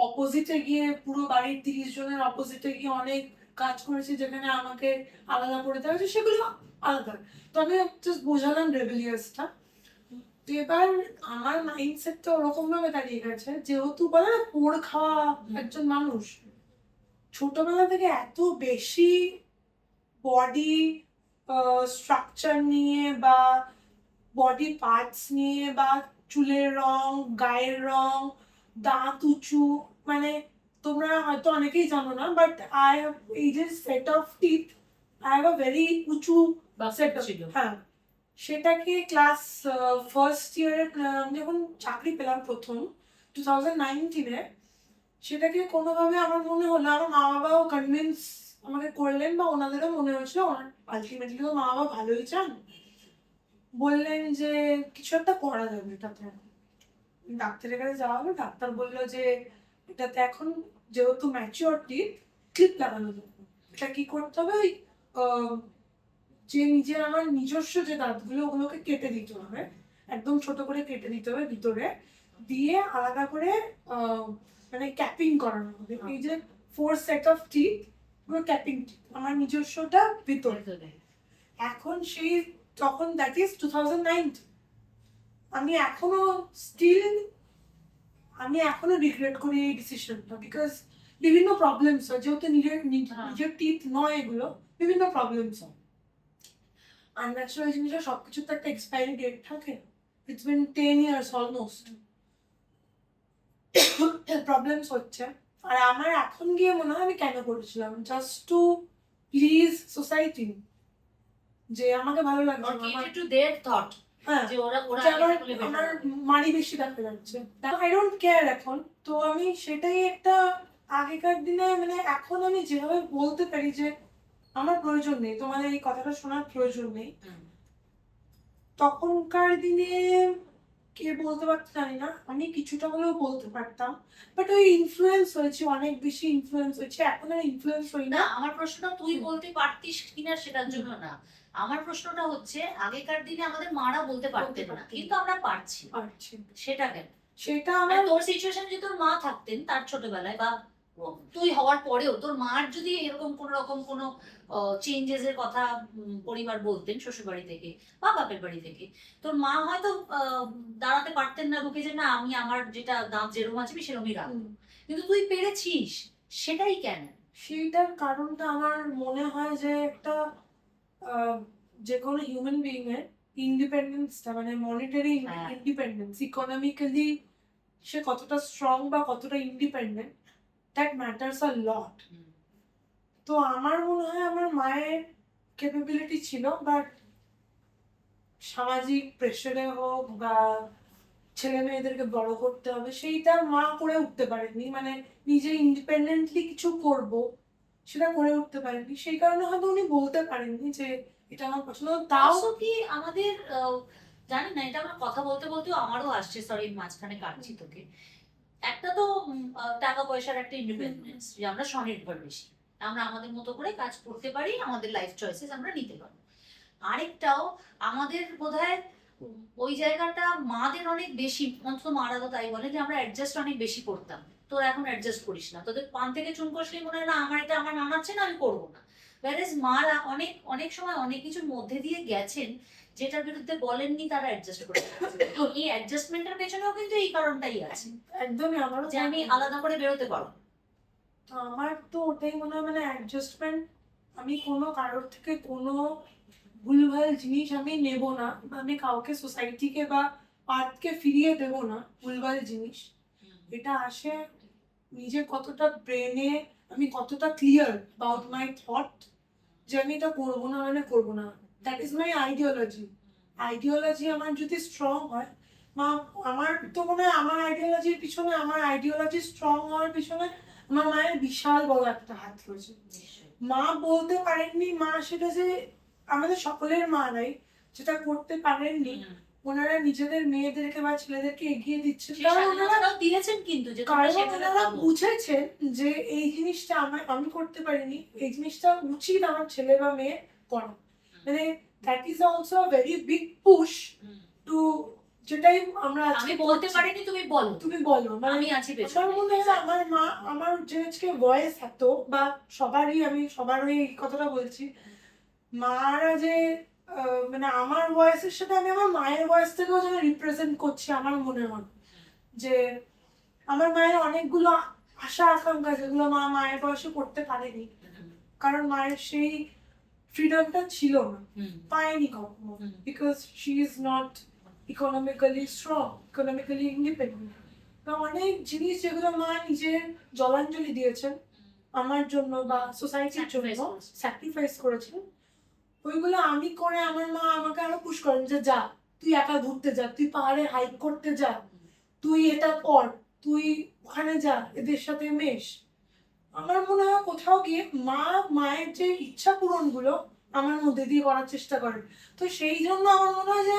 অপোজিটে গিয়ে, পুরো বাড়ির 30 জনের অপোজিটে গিয়ে অনেক কাজ করেছি যেখানে আমাকে আলাদা করে দেওয়া হয়েছে, সেগুলো আলাদা। তো আমি জাস্ট বোঝালাম রেবেলিয়াসটা। তো এবার আমার মাইন্ডসেটটা ওরকম ভাবে দাঁড়িয়ে গেছে, যেহেতু বলে না পোড় খাওয়া একজন মানুষ, ছোটবেলা থেকে এত বেশি বডি স্ট্রাকচার নিয়ে বা বডি পার্টস নিয়ে বা চুলের রং, গায়ের রং, দাঁত উঁচু, মানে তোমরা হয়তো অনেকেই জানো না, বাট আই হ্যাভ এই যে set of teeth, I have a very উঁচু সেট ছিল। হ্যাঁ, সেটাকে ক্লাস ফার্স্ট ইয়ারে যখন চাকরি পেলাম প্রথম 2019-এ, সেটাকে কোনোভাবে আমার মনে হলো, আমার মা বাবাও কনভিন্স আমাকে করলেন, বা ওনাদেরও মনে হয়েছিল আলটিমেটলি তো মা বাবা ভালোই চান, বললেন যে কিছু একটা করা যাবে এটাতে, ডাক্তারের কাছে যাওয়া হবে। ডাক্তার বললো যে এটাতে এখন যেহেতু ম্যাচিওরটি, ক্লিপ লাগানো যাবে। এটা কি করতে হবে, ওই যে নিজের আমার নিজস্ব যে দাঁতগুলো, ওগুলোকে কেটে দিতে হবে, একদম ছোট করে কেটে দিতে হবে ভিতরে, দিয়ে আলাদা করে মানে ক্যাপিং করানো হবে। এই যে 4 সেট অফ টিথ, পুরো ক্যাপিং, আমার নিজস্বটা ভিতরে। এখন সেই তখন দ্যাট ইজ 2009। আমি এখনো স্টিল রিগ্রেট করি এই ডিসিশনটা, বিকজ বিভিন্ন প্রবলেমস হয়, যেহেতু নিজের টিথ নয় এগুলো, বিভিন্ন প্রবলেমস হয়। আনন্যাচারাল জিনিসের সবকিছুর তো একটা এক্সপায়ারি ডেট থাকে। It's been 10 years almost problems হচ্ছে। আর আমার এখন গিয়ে মনে হয় আমি কেন করেছিলাম, জাস্ট টু প্লিজ সোসাইটি, যে আমাকে ভালো লাগছে Or আমার, cater to their thought, হ্যাঁ, যে ওরা যে আমার এটা করলে better আমার হবে। মারি বেশি দেখা যাচ্ছে, আই ডোন্ট কেয়ার এখন। তো আমি সেটাই একটা, আগেকার দিনে মানে এখন আমি যেভাবে বলতে পারি যে আমার প্রয়োজন নেই, তোমাদের এই কথাটা শোনার প্রয়োজন নেই, হুম। তখনকার দিনে কে বলতে পারতো জানি না, আমি কিছুটা হলেও বলতে পারতাম, বাট ওই ইনফ্লুয়েন্স হয়েছে, অনেক বেশি ইনফ্লুয়েন্স হয়েছে, এখন আর ইনফ্লুয়েন্স হই না, না। আমার প্রশ্নটা তুই বলতে পারতিস কিনা সেটার জন্য না, আমার প্রশ্নটা হচ্ছে আগেকার দিনে আমাদের মারা বলতে পারতেন না, কিন্তু আমরা পারছি, পারছি, সেটা কেন? সেটা মানে আমার তোর সিচুয়েশন যদি তোর মা থাকতেন তার ছোটবেলায়, বা তুই হওয়ার পরেও তোর মার যদি এরকম কোন রকম কোনো চেঞ্জেস এর কথা পরিবার বলতেন শ্বশুর বাড়ি থেকে বা বাপের বাড়ি থেকে, তোর মা হয়তো দাঁড়াতে পারতেন না রুখে, যে না আমি আমার যেটা দাঁত যেরকম আছে আমি সেরকমই রাখবো, কিন্তু তুই পেরেছিস, সেটাই কেন? সেইটার কারণটা আমার মনে হয় যে একটা যে কোনো হিউম্যান বিইং এর ইন্ডিপেন্ডেন্সটা, মানে মনিটারি হ্যাঁ। ইন্ডিপেন্ডেন্স, ইকোনমিক্যালি সে কতটা স্ট্রং বা কতটা ইন্ডিপেন্ডেন্ট, দ্যাট ম্যাটার্স আ লট। তো আমার মনে হয় আমার মায়ের ক্যাপাবিলিটি ছিল, বাট সামাজিক প্রেশারে হোক বা ছেলে মেয়েদেরকে বড় করতে হবে, সেইটা মা করে উঠতে পারেনি, মানে নিজে ইন্ডিপেন্ডেন্টলি কিছু করব সেটা করে উঠতে পারেনি, সেই কারণে হয়তো উনি বলতে পারেননি যে এটা আমার পছন্দ। তাও তাও কি আমাদের জানি না, এটা আমার কথা বলতে বলতেও আমারও আসছে, সরি মাঝখানে কাটছি তোকে। একটা তো টাকা পয়সার একটা ইন্ডিপেন্ডেন্স, যে আমরা স্বনির্ভর বেশি, আমরা আমাদের মতো করে কাজ করতে পারি, আমাদের লাইফ চয়েসেস আমরা নিতে পারি। আরেকটাও আমাদের বোধহয় ওই জায়গাটা মাদের অনেক বেশি, অন্তত মারা তো তাই বলে, যে আমরা অ্যাডজাস্ট অনেক বেশি করতাম, তোরা এখন অ্যাডজাস্ট করিস না, তোদের পান থেকে চুন কষলেই মনে হয় না আমার এটা আমার মানাচ্ছে না, আমি করবো না। Whereas মারা অনেক অনেক সময় অনেক কিছুর মধ্যে দিয়ে গেছেন যেটার বিরুদ্ধে বলেননি, তারা অ্যাডজাস্ট করে তো এই অ্যাডজাস্টমেন্টের পেছনেও কিন্তু এই কারণটাই আছে, একদমই আমারও যে আমি আলাদা করে বেরোতে পারবো। তো আমার তো ওটাই মনে হয়, মানে অ্যাডজাস্টমেন্ট, আমি কোনো কারোর থেকে কোনো ভুলভাল জিনিস আমি নেব না, আমি কাউকে সোসাইটিকে বা আর্টকে ফিরিয়ে দেব না ভুলভাল জিনিস। এটা আসে নিজে কতটা ব্রেনে আমি কতটা ক্লিয়ার অ্যাবাউট মাই থট, যে আমি এটা করবো না মানে করবো না, দ্যাট ইজ মাই আইডিওলজি আমার যদি স্ট্রং হয়, মা, আমার তো মনে হয় আমার আইডিওলজির পিছনে, আমার আইডিওলজি স্ট্রং হওয়ার পিছনে আমার মায়ের বিশাল বড় একটা হাত রয়েছে। মা বলতে পারেননি, মা সেটা যে আমাদের সকলের মারাই যেটা করতে পারেননি, ওনারা নিজেদের মেয়েদেরকে বা ছেলেদেরকে এগিয়ে দিচ্ছেন, সেই কারণ ওনারা স্বাধীনতাটাও দিয়েছেন কিন্তু, যে তোমরা কারণ সেভাবে ওনারা ভাবো। বুঝেছেন যে এই জিনিসটা আমি করতে পারিনি, এই জিনিসটা উচিত আমার ছেলে বা মেয়ে করা, মানে that is also a very big push to, যেটাই আমরা আমি আজকে বলতে করছি। পারিনি, তুমি বলো, তুমি বলো, মানে আমি আছি আমার পেছনে। মনে হয় আমার মা, আমার যে আজকে ভয়েস এত, বা সবারই, আমি সবার হয়ে এই কথাটা বলছি, মারা যে মানে আমার ভয়েসের সাথে আমি আমার মায়ের ভয়েস থেকেও যেন রিপ্রেজেন্ট করছি, আমার মনে হয় যে আমার মায়ের অনেকগুলো আশা আকাঙ্ক্ষা যেগুলো মা মায়ের বয়সে করতে পারেনি, কারণ মায়ের সেই ফ্রিডমটা ছিল না, পায়নি কখনো, because she is not economically strong, economically independent. তো অনেক জিনিস যেগুলো মা নিজের জলাঞ্জলি দিয়েছেন আমার জন্য বা সোসাইটির জন্য, স্যাক্রিফাইস করেছেন, ওইগুলো আমি করে আমার মা আমাকে আরো পুশ করেন যে যা, তুই একা ঘুরতে যা, তুই পাহাড়ে হাইক করতে যা, তুই এটা কর, তুই ওখানে যা, এদের সাথে মেশ। আমার মনে হয় কোথাও গিয়ে মা মায়ের যে ইচ্ছা পূরণগুলো আমার মধ্যে দিয়ে করার চেষ্টা করেন। তো সেই জন্য আমার মনে হয় যে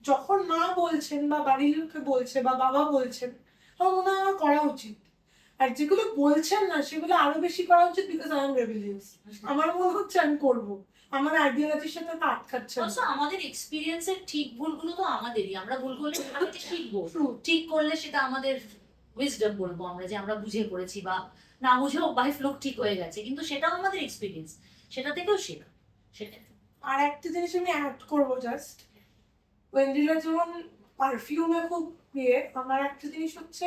যখন মা বলছেন বা বাড়ির লোকে বলছে বা বাবা বলছেন, আমার মনে হয় আমার করা উচিত। আর যেগুলো বলছেন না সেগুলো আরো বেশি করা উচিত, বিকজ আই এম রেবেলিয়াস। আমার মনে হচ্ছে আমি করবো, আমার আইডিওলজির সাথে তো আটকাচ্ছে না। Also, আমাদের এক্সপিরিয়েন্সের ঠিক ভুলগুলো তো আমাদেরই, আমরা ভুল করলে সেটা থেকে শিখবো, ঠিক করলে সেটা আমাদের উইজডম বলবো আমরা, যে আমরা বুঝে করেছি, বা না বুঝেও বাই ফ্লুক ঠিক হয়ে গেছে, কিন্তু সেটাও আমাদের এক্সপিরিয়েন্স, সেটা থেকেও শেখা, সেটা আর একটা জিনিস আমি অ্যাড করবো জাস্ট, ওয়েন্ডিলা যেমন পারফিউমে খুব ইয়ে, আমার একটা জিনিস হচ্ছে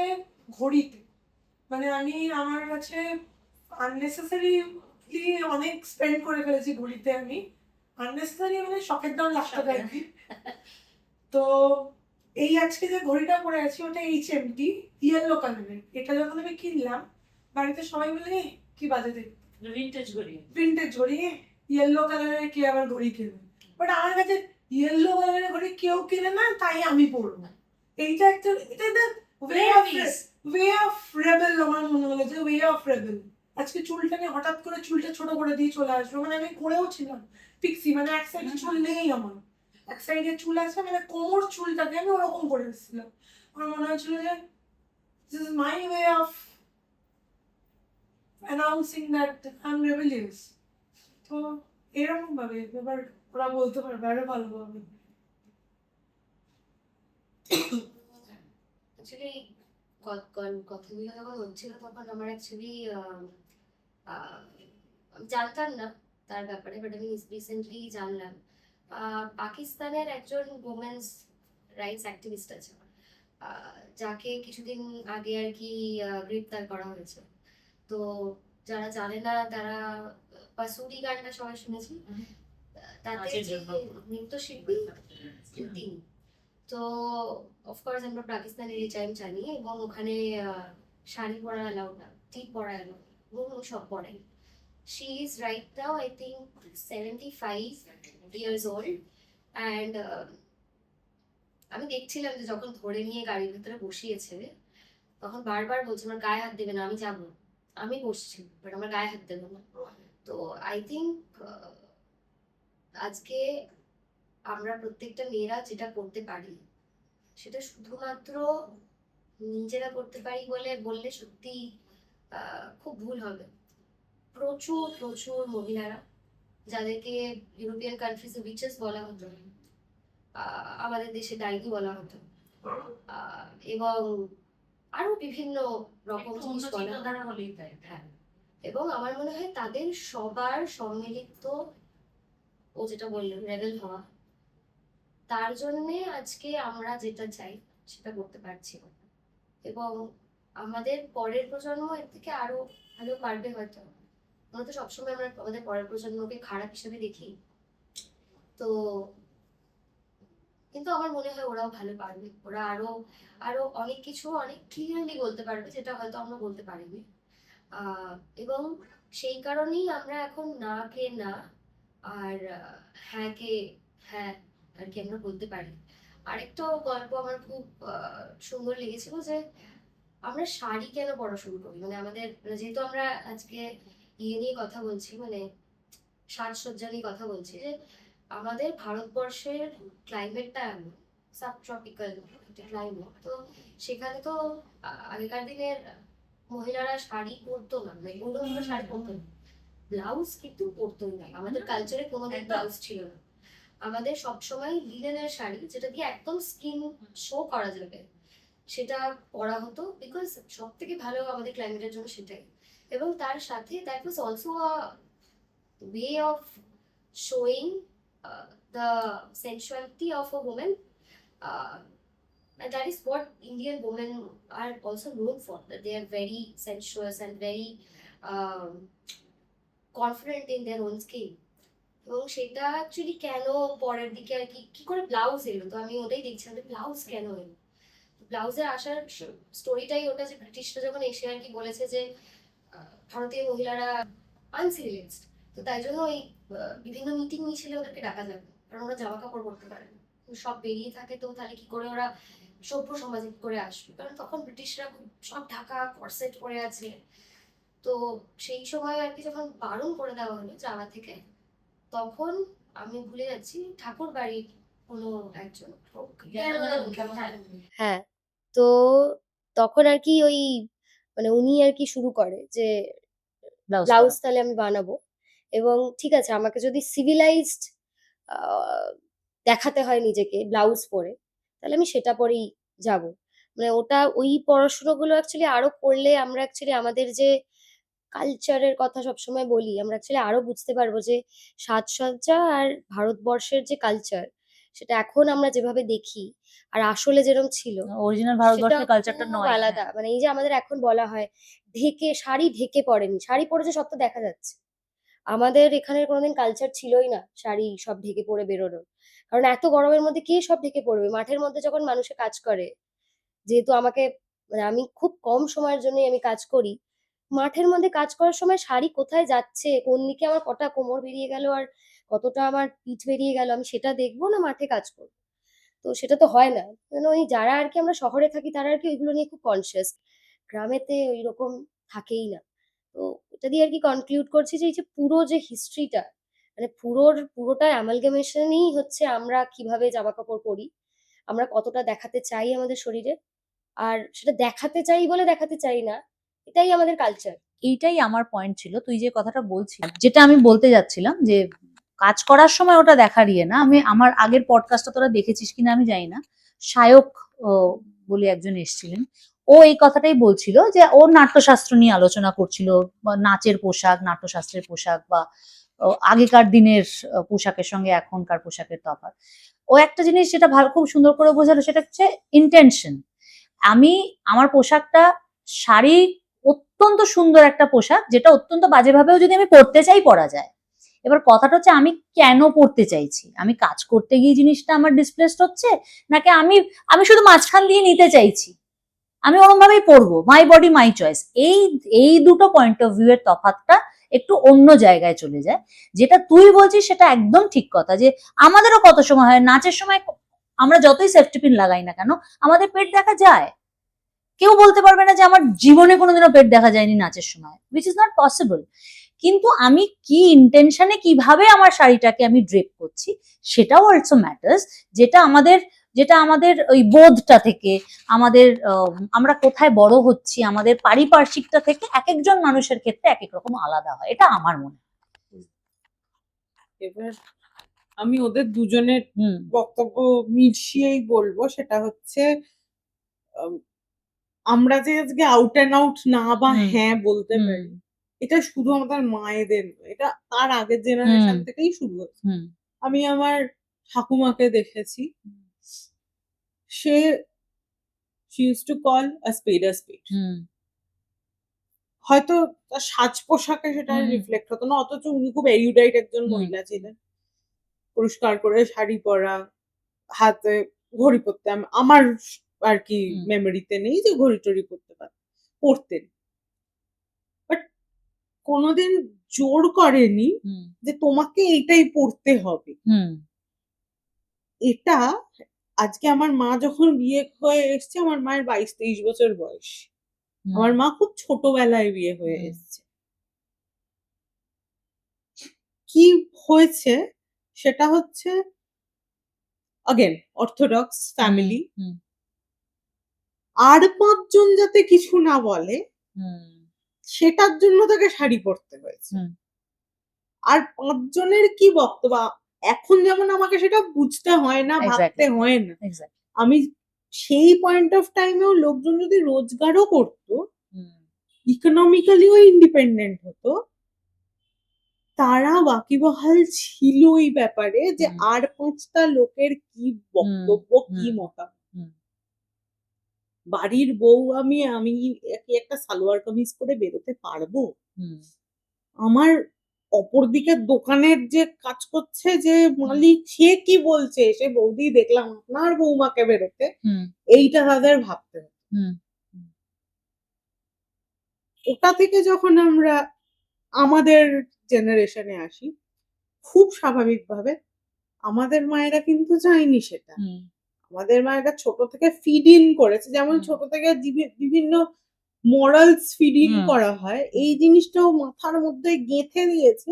ঘড়িতে, মানে আমি আমার কাছে আননেসেসারিলি অনেক স্পেন্ড করে ফেলেছি ঘড়িতে আমি, আননেসেসারি মানে শখের দাম লাগতে আর কি। তো এই আজকে যে ঘড়িটা পরে আছি ওটা HMT ইয়েলো কালারের, এটা যখন আমি কিনলাম বাড়িতে সবাই বলে "এ, কি বাজে দেখতে, ভিন্টেজ ঘড়ি। ভিন্টেজ ঘড়ি, ইয়েলো কালারের কে আবার ঘড়ি কিনবে", বাট আমার কাছে ইয়েলো কালারের ঘড়ি কেউ কিনে না, তাই আমি পরবো। এইটা একটা, এটা ওয়ে অফ রেবেল, আমার মনে হলো যে ওয়ে অফ রেবেল। আজকে চুলটাকে হঠাৎ করে চুলটা ছোট করে দিয়ে চলে আসবো, মানে আমি করেও ছিলাম পিক্সি, মানে এক সাইডে চুল নেই আমার, এক সাইডে চুল আছে, মানে কোমর চুলটাকে আমি ওরকম করে এসেছিলাম। আমার মনে হচ্ছিল যে this is my way of announcing that I am rebellious. তো এরকম ভাবে এবার ওরা বলতে পারবে আরো ভালোভাবে। অ্যাকচুয়ালি কথাগুলো যখন হচ্ছিল তখন আমার অ্যাকচুয়ালি জানতাম না তার ব্যাপারে, বাট আমি রিসেন্টলি জানলাম পাকিস্তানের একজন ওমেন্স রাইটস অ্যাক্টিভিস্ট আছে, যাকে কিছুদিন আগে আর কি গ্রেপ্তার করা হয়েছে। তো যারা জানে না তারা পাসুরি গানটা সবাই শুনেছি, তাতে নাচের যে জন্য। নৃত্যশিল্পী তিনি, তো অফকোর্স আমরা পাকিস্তানের এই টাইম জানি, এবং ওখানে শাড়ি পরা অ্যালাউড না, টিপ পরা অ্যালাউড, এবং সব পরাই। She is right now I think 75 years old, and আমি দেখছিলাম যে যখন ধরে নিয়ে গাড়ির ভিতরে বসিয়েছে তখন বারবার বলছে আমার গায়ে হাত দেবে না, আমি যাবো, আমি বসছি বাট আমার গায়ে হাত দেবে না। তো আই থিঙ্ক আজকে আমরা প্রত্যেকটা মেয়েরা যেটা করতে পারি সেটা শুধুমাত্র নিজেরা করতে পারি বললে সত্যি খুব ভুল হবে। প্রচুর প্রচুর মহিলারা, যাদেরকে ইউরোপিয়ান কান্ট্রিজে উইচেস বলা হতো, আমাদের দেশে ডাইনি বলা হতো, এবং আরো বিভিন্ন রকম একটু জিনিস অন্য বলা হতো। চিন্তাধারা হলেই তাই। হ্যাঁ, এবং আমার মনে হয় তাদের সবার সম্মিলিত, ও যেটা বললেন রেবেল হওয়া, তার জন্যে আজকে আমরা যেটা চাই সেটা করতে পারছি না। এবং আমাদের পরের প্রজন্ম এর থেকে আরো ভালো পারবে হয়তো। আমরা তো সবসময় আমরা আমাদের পরের প্রজন্মকে খারাপ হিসেবে দেখি, তো কিন্তু আমার মনে হয় ওরাও ভালো পারবে, ওরা আরো আরো অনেক কিছু অনেক ক্লিয়ারলি বলতে পারবে যেটা হয়তো আমরা বলতে পারিনি। এবং সেই কারণেই আমরা এখন না কে না আর হ্যাঁ কে হ্যাঁ আর কি আমরা বলতে পারি। আরেকটা গল্প আমার খুব সুন্দর লেগেছিল যে আমরা শাড়ি কেন পরা শুরু করি, মানে আমাদের যেহেতু আমরা আজকে ইয়ে নিয়ে কথা বলছি, মানে সাজসজ্জা নিয়ে কথা বলছি, যে আমাদের ভারতবর্ষের ক্লাইমেটটা এমন সাবট্রপিক্যাল একটা ক্লাইমেট, তো সেখানে তো আগেকার দিনের মহিলারা শাড়ি পরতো না, মানে কোনো শাড়ি পরতো না, ব্লাউজ কিন্তু পরতোই না, আমাদের কালচারে কোনোদিন একদম। ব্লাউজ ছিল না। আমাদের সবসময় লিনেনের শাড়ি, যেটা দিয়ে একদম স্কিন শো করা যাবে, সেটা পরা হতো, বিকজ সব থেকে ভালো আমাদের ক্লাইমেটের জন্য সেটাই। এবং তার সাথে that was also a way of showing the sensuality of a woman, and that is what Indian women are also known for, that they are very sensuous and very um, confident in their own skin. এবং সেটা actually কেন পরের দিকে আর কি কি করে blouse এলো, তো আমি ওটাই দেখছিলাম যে ব্লাউজ কেন এলো। ব্লাউজের আসার স্টোরিটাই ওটা যে ব্রিটিশরা যখন এসে আর কি বলেছে যে ভারতীয় মহিলারা আনসিভিলাইজড, তো তাই জন্য ওই বিভিন্ন মিটিং মিছিলে ওদেরকে ডাকা যাবে, কারণ ওরা জামা কাপড় পরতে পারে না, সব বেরিয়ে থাকে, তো তাহলে কি করে ওরা সভ্য সমাজে কি করে আসবে, কারণ তখন ব্রিটিশরা সব ঢাকা করসেট পরে আছে। তো সেই সময় আর কি যখন বারণ করে দেওয়া হলো যাওয়া থেকে, তখন আমি ভুলে যাচ্ছি ঠাকুর বাড়ির কোনো একজন হ্যাঁ, তো তখন আর কি ওই মানে উনি আর কি শুরু করে যে ব্লাউজ তাহলে আমি বানাবো, এবং ঠিক আছে আমাকে যদি সিভিলাইজড দেখাতে হয় নিজেকে ব্লাউজ পরে, তাহলে আমি সেটা পরেই যাব। মানে ওটা ওই পড়াশোনাগুলো অ্যাকচুয়ালি আরো করলে আমরা অ্যাকচুয়ালি আমাদের যে কালচারের কথা সবসময় বলি, আমরা অ্যাকচুয়ালি আরো বুঝতে পারবো যে সাজসজ্জা আর ভারতবর্ষের যে কালচার, সেটা এখন আমরা যেভাবে দেখি আর আসলে যেরকম ছিল, অরিজিনাল সেটা ভারতবর্ষের কালচারটা খুব নয়। আলাদা। মানে এই যে আমাদের এখন বলা হয় শাড়ি ঢেকে পড়েনি, শাড়ি পরেছে সব তো দেখা যাচ্ছে। আমাদের এখানের কোনোদিন কালচার ছিলই না শাড়ি সব ঢেকে পরে বেরোনোর। কারণ এত গরমের মধ্যে কে সব ঢেকে পড়বে? মাঠের মধ্যে যখন মানুষে কাজ করে, যেহেতু আমাকে মানে আমি খুব কম সময়ের জন্যই আমি কাজ করি। মাঠের মধ্যে কাজ করার সময় শাড়ি কোথায় যাচ্ছে, কোন দিকে আমার কটা কোমর বেরিয়ে গেল আর কতটা আমার পিঠ বেরিয়ে গেল, আমি সেটা দেখবো না মাঠে কাজ করবো? তো সেটা তো হয় না। কেন ওই যারা আর কি আমরা শহরে থাকি তারা আর কি ওইগুলো নিয়ে খুব কনসিয়াস। গ্রামেতে ওইরকম থাকেই না। তো এটা দিয়ে আর কি কনক্লুড করছি যে এই যে পুরো যে হিস্ট্রিটা, মানে পুরোটা অ্যামালগামেশনই হচ্ছে আমরা কিভাবে জামাকাপড় পরি, আমরা কতটা দেখাতে চাই আমাদের শরীরে, আর সেটা দেখাতে চাই বলে দেখাতে চাই না, এটাই আমাদের কালচার। এইটাই আমার পয়েন্ট ছিল, তুই যে কথাটা বলছিস, যেটা আমি বলতে যাচ্ছিলাম, যে কাজ করার সময় ওটা দেখার ইয়ে না। আমি আমার আগের পডকাস্টটা তোরা দেখেছিস কিনা আমি জানি না, সায়ক বলে একজন এসেছিলেন, ও এই কথাটাই বলছিল যে ও নাট্যশাস্ত্র নিয়ে আলোচনা করছিল, বা নাচের পোশাক, নাট্যশাস্ত্রের পোশাক, বা আগেকার দিনের পোশাকের সঙ্গে এখনকার পোশাকের তফাৎ। ও একটা জিনিস যেটা ভালো, খুব সুন্দর করে বোঝালো, সেটা হচ্ছে ইন্টেনশন। আমি আমার পোশাকটা, শাড়ি অত্যন্ত সুন্দর একটা পোশাক, যেটা অত্যন্ত বাজেভাবেও যদি আমি পরতে চাই পরা যায়। এবার কথাটা হচ্ছে আমি কেন পড়তে চাইছি, আমি কাজ করতে গিয়ে জিনিসটা আমার ডিসপ্লেসড হচ্ছে, নাকি আমি আমি শুধু মাঝখান দিয়ে নিতে চাইছি, আমি ওরম ভাবেই পড়বো, মাই বডি মাই চয়েস। এই এই দুটো পয়েন্ট অফ ভিউ এর তফাৎটা একটু অন্য জায়গায় চলে যায়। যেটা তুই বলছিস সেটা একদম ঠিক কথা, যে আমাদেরও কত সময় হয় নাচের সময়, আমরা যতই সেফটি পিন লাগাই না কেন আমাদের পেট দেখা যায়। কেউ বলতে পারবে না যে আমার জীবনে কোনোদিনও পেট দেখা যায়নি নাচের সময়, উইচ ইজ নট পসিবল। কিন্তু আমি কি ইন্টেনশনে কিভাবে আমার শাড়িটাকে আমি ড্রেপ করছি, সেটাও অলসো ম্যাটার্স। যেটা আমাদের ওই বোধটা থেকে, আমাদের আমরা কোথায় বড় হচ্ছি, আমাদের পারিপার্শ্বিকটা থেকে এক একজন মানুষের ক্ষেত্রে এক এক রকম আলাদা হয়, এটা আমার মনে হয়। এবার আমি ওদের দুজনের হুম বক্তব্য মিশিয়েই বলবো, সেটা হচ্ছে আম, আমরা যে আজকে আউট অ্যান্ড আউট না বা হুম, হ্যাঁ বলতে হুম, পারি, এটা শুধু আমাদের মায়েদের নয়, এটা তার আগের হুম, জেনারেশন থেকেই শুরু হচ্ছে। হুম, আমি আমার ঠাকুমাকে দেখেছি, সে she used to call a spade a spade. হুম, হয়তো তার সাজ পোশাকে সেটা হুম, রিফ্লেক্ট হতো না, অথচ উনি খুব এরিউডাইট একজন হুম, মহিলা ছিলেন। পরিষ্কার করে শাড়ি পরা, হাতে ঘড়ি পরতে আমার আর কি হুম, মেমোরিতে নেই যে ঘড়ি টড়ি পরতেন, বাট কোনোদিন জোর করেনি হুম, যে তোমাকে এইটাই পড়তে হবে। হুম, এটা আজকে আমার মা যখন বিয়ে হয়ে এসছে, আমার মায়ের 22-23 বছর বয়স, আমার মা খুব ছোটবেলায় বিয়ে হয়ে হুম, এসছে। কি হয়েছে সেটা হচ্ছে, আগেন অর্থোডক্স ফ্যামিলি, হুম, আর 5 জন যাতে কিছু না বলে হুম, সেটার জন্য তাকে শাড়ি পরতে হয়েছে। হুম, আর 5 জনের কি বক্তব্য, এখন যেমন আমাকে সেটা বুঝতে হয় না, ভাবতে এক্স্যাক্টলি, হয় না। এক্স্যাক্টলি, আমি সেই পয়েন্ট অফ টাইমেও লোকজন যদি রোজগারও করতো, হুম, ইকোনমিক্যালিও ইন্ডিপেন্ডেন্ট হতো, তারা ওয়াকিবহাল ছিল এই ব্যাপারে যে হুম, আর 5টা লোকের কি হুম, বক্তব্য, কি হুম, মতামত। হুম, বাড়ির বউ আমি আমি কি একটা সালোয়ার কামিজ পরে বেরোতে পারবো? হুম, আমার অপরদিকে দোকানের যে কাজ করছে যে মালিক, সে কি বলছে, সে বৌদি দেখলাম আপনার বৌমাকে বেরোতে, হুম, এইটা তাদের ভাবতে হবে। হুম, ওটা থেকে যখন আমরা আমাদের জেনারেশনে আসি, খুব স্বাভাবিকভাবে আমাদের মায়েরা কিন্তু চায়নি সেটা। হুম, আমাদের মায়েরা ছোট থেকে ফিড ইন করেছে, যেমন হুম, ছোট থেকে বিভিন্ন মোরালস ফিড ইন হুম, করা হয়, এই জিনিসটাও মাথার মধ্যে গেঁথে দিয়েছে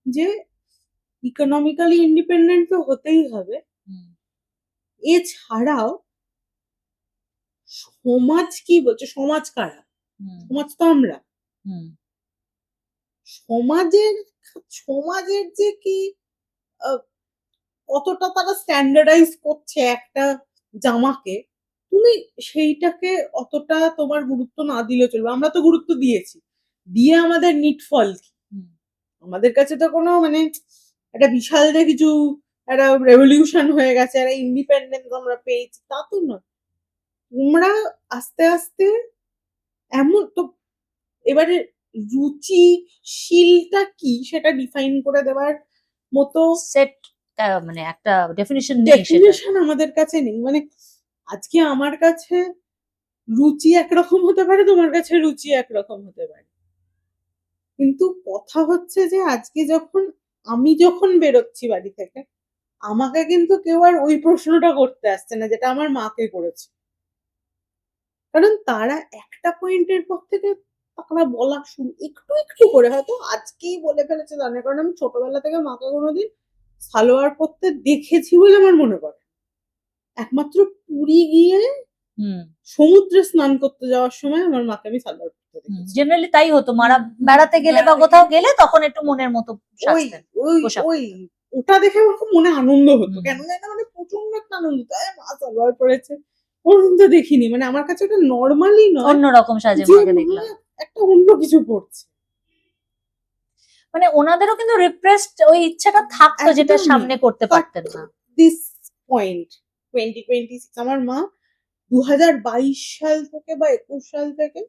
যে ইকোনমিক্যালি ইন্ডিপেন্ডেন্ট তো হতেই হবে। হুম, এছাড়াও সমাজ কি বলছে, সমাজ কারা? হুম, সমাজ তো আমরা। হুম, সমাজের সমাজের যে কি আহ, কতটা তারা স্ট্যান্ডার্ডাইজ করছে একটা জামাকে, তুমি সেইটাকে অতটা তোমার গুরুত্ব না দিলে চলবে। আমরা তো গুরুত্ব দিয়েছি, দিয়ে আমাদের নিট ফল কি? হুম। আমাদের কাছে তো কোনো মানে একটা বিশাল যে কিছু একটা রেভলিউশন হয়ে গেছে, একটা ইন্ডিপেন্ডেন্স আমরা পেয়েছি, তা তো নয়। তোমরা আস্তে আস্তে এমন তো, এবারে রুচিশীলটা কি সেটা ডিফাইন করে দেওয়ার মতো সেট মানে একটা ডেফিনিশন নেই সেটা। ডেফিনেশন আমাদের কাছে নেই। মানে আজকে আমার কাছে রুচি একরকম হতে পারে, তোমার কাছে রুচি একরকম হতে পারে, কিন্তু কথা হচ্ছে যে আজকে আমি যখন বেরোচ্ছি বাড়ি থেকে, আমাকে কিন্তু কেউ আর ওই প্রশ্নটা করতে আসছে না যেটা আমার মাকে করেছে। কারণ তারা একটা পয়েন্টের পর থেকে তারা বলা শুরু একটু একটু করে, হয়তো আজকেই বলে ফেলেছে তা না, কারণ আমি ছোটবেলা থেকে মাকে কোনোদিন সালোয়ার পরতে দেখেছি বলে আমার মনে পড়ে। একমাত্র পুরী গিয়ে হুম। সমুদ্রে স্নান করতে যাওয়ার সময় আমার মাকে আমি সালোয়ার পরতে দেখেছি। জেনারেলি তাই হতো, মারা বেড়াতে গেলে বা কোথাও গেলে তখন একটু মনের মতো ওই সাজতেন। ওই পোশাক ওই ওটা দেখে আমার খুব মনে আনন্দ হতো, হুম। কেন জানি না, মানে প্রচন্ড একটা আনন্দ হতো, মা সালোয়ার পরেছে, ওরকম তো দেখিনি, মানে আমার কাছে ওটা নর্মালি নয় অন্যরকম সাজে যে মাকে মা দেখলাম। একটা অন্য কিছু পড়ছে। মানে ওনাদেরও কিন্তু রিপ্রেসড ওই ইচ্ছাটা থাকতো যেটা একদমই। সামনে করতে পারতেন না। দিস পয়েন্ট 2026 আমার মা 2022 সাল থেকে বা 21 সাল থেকে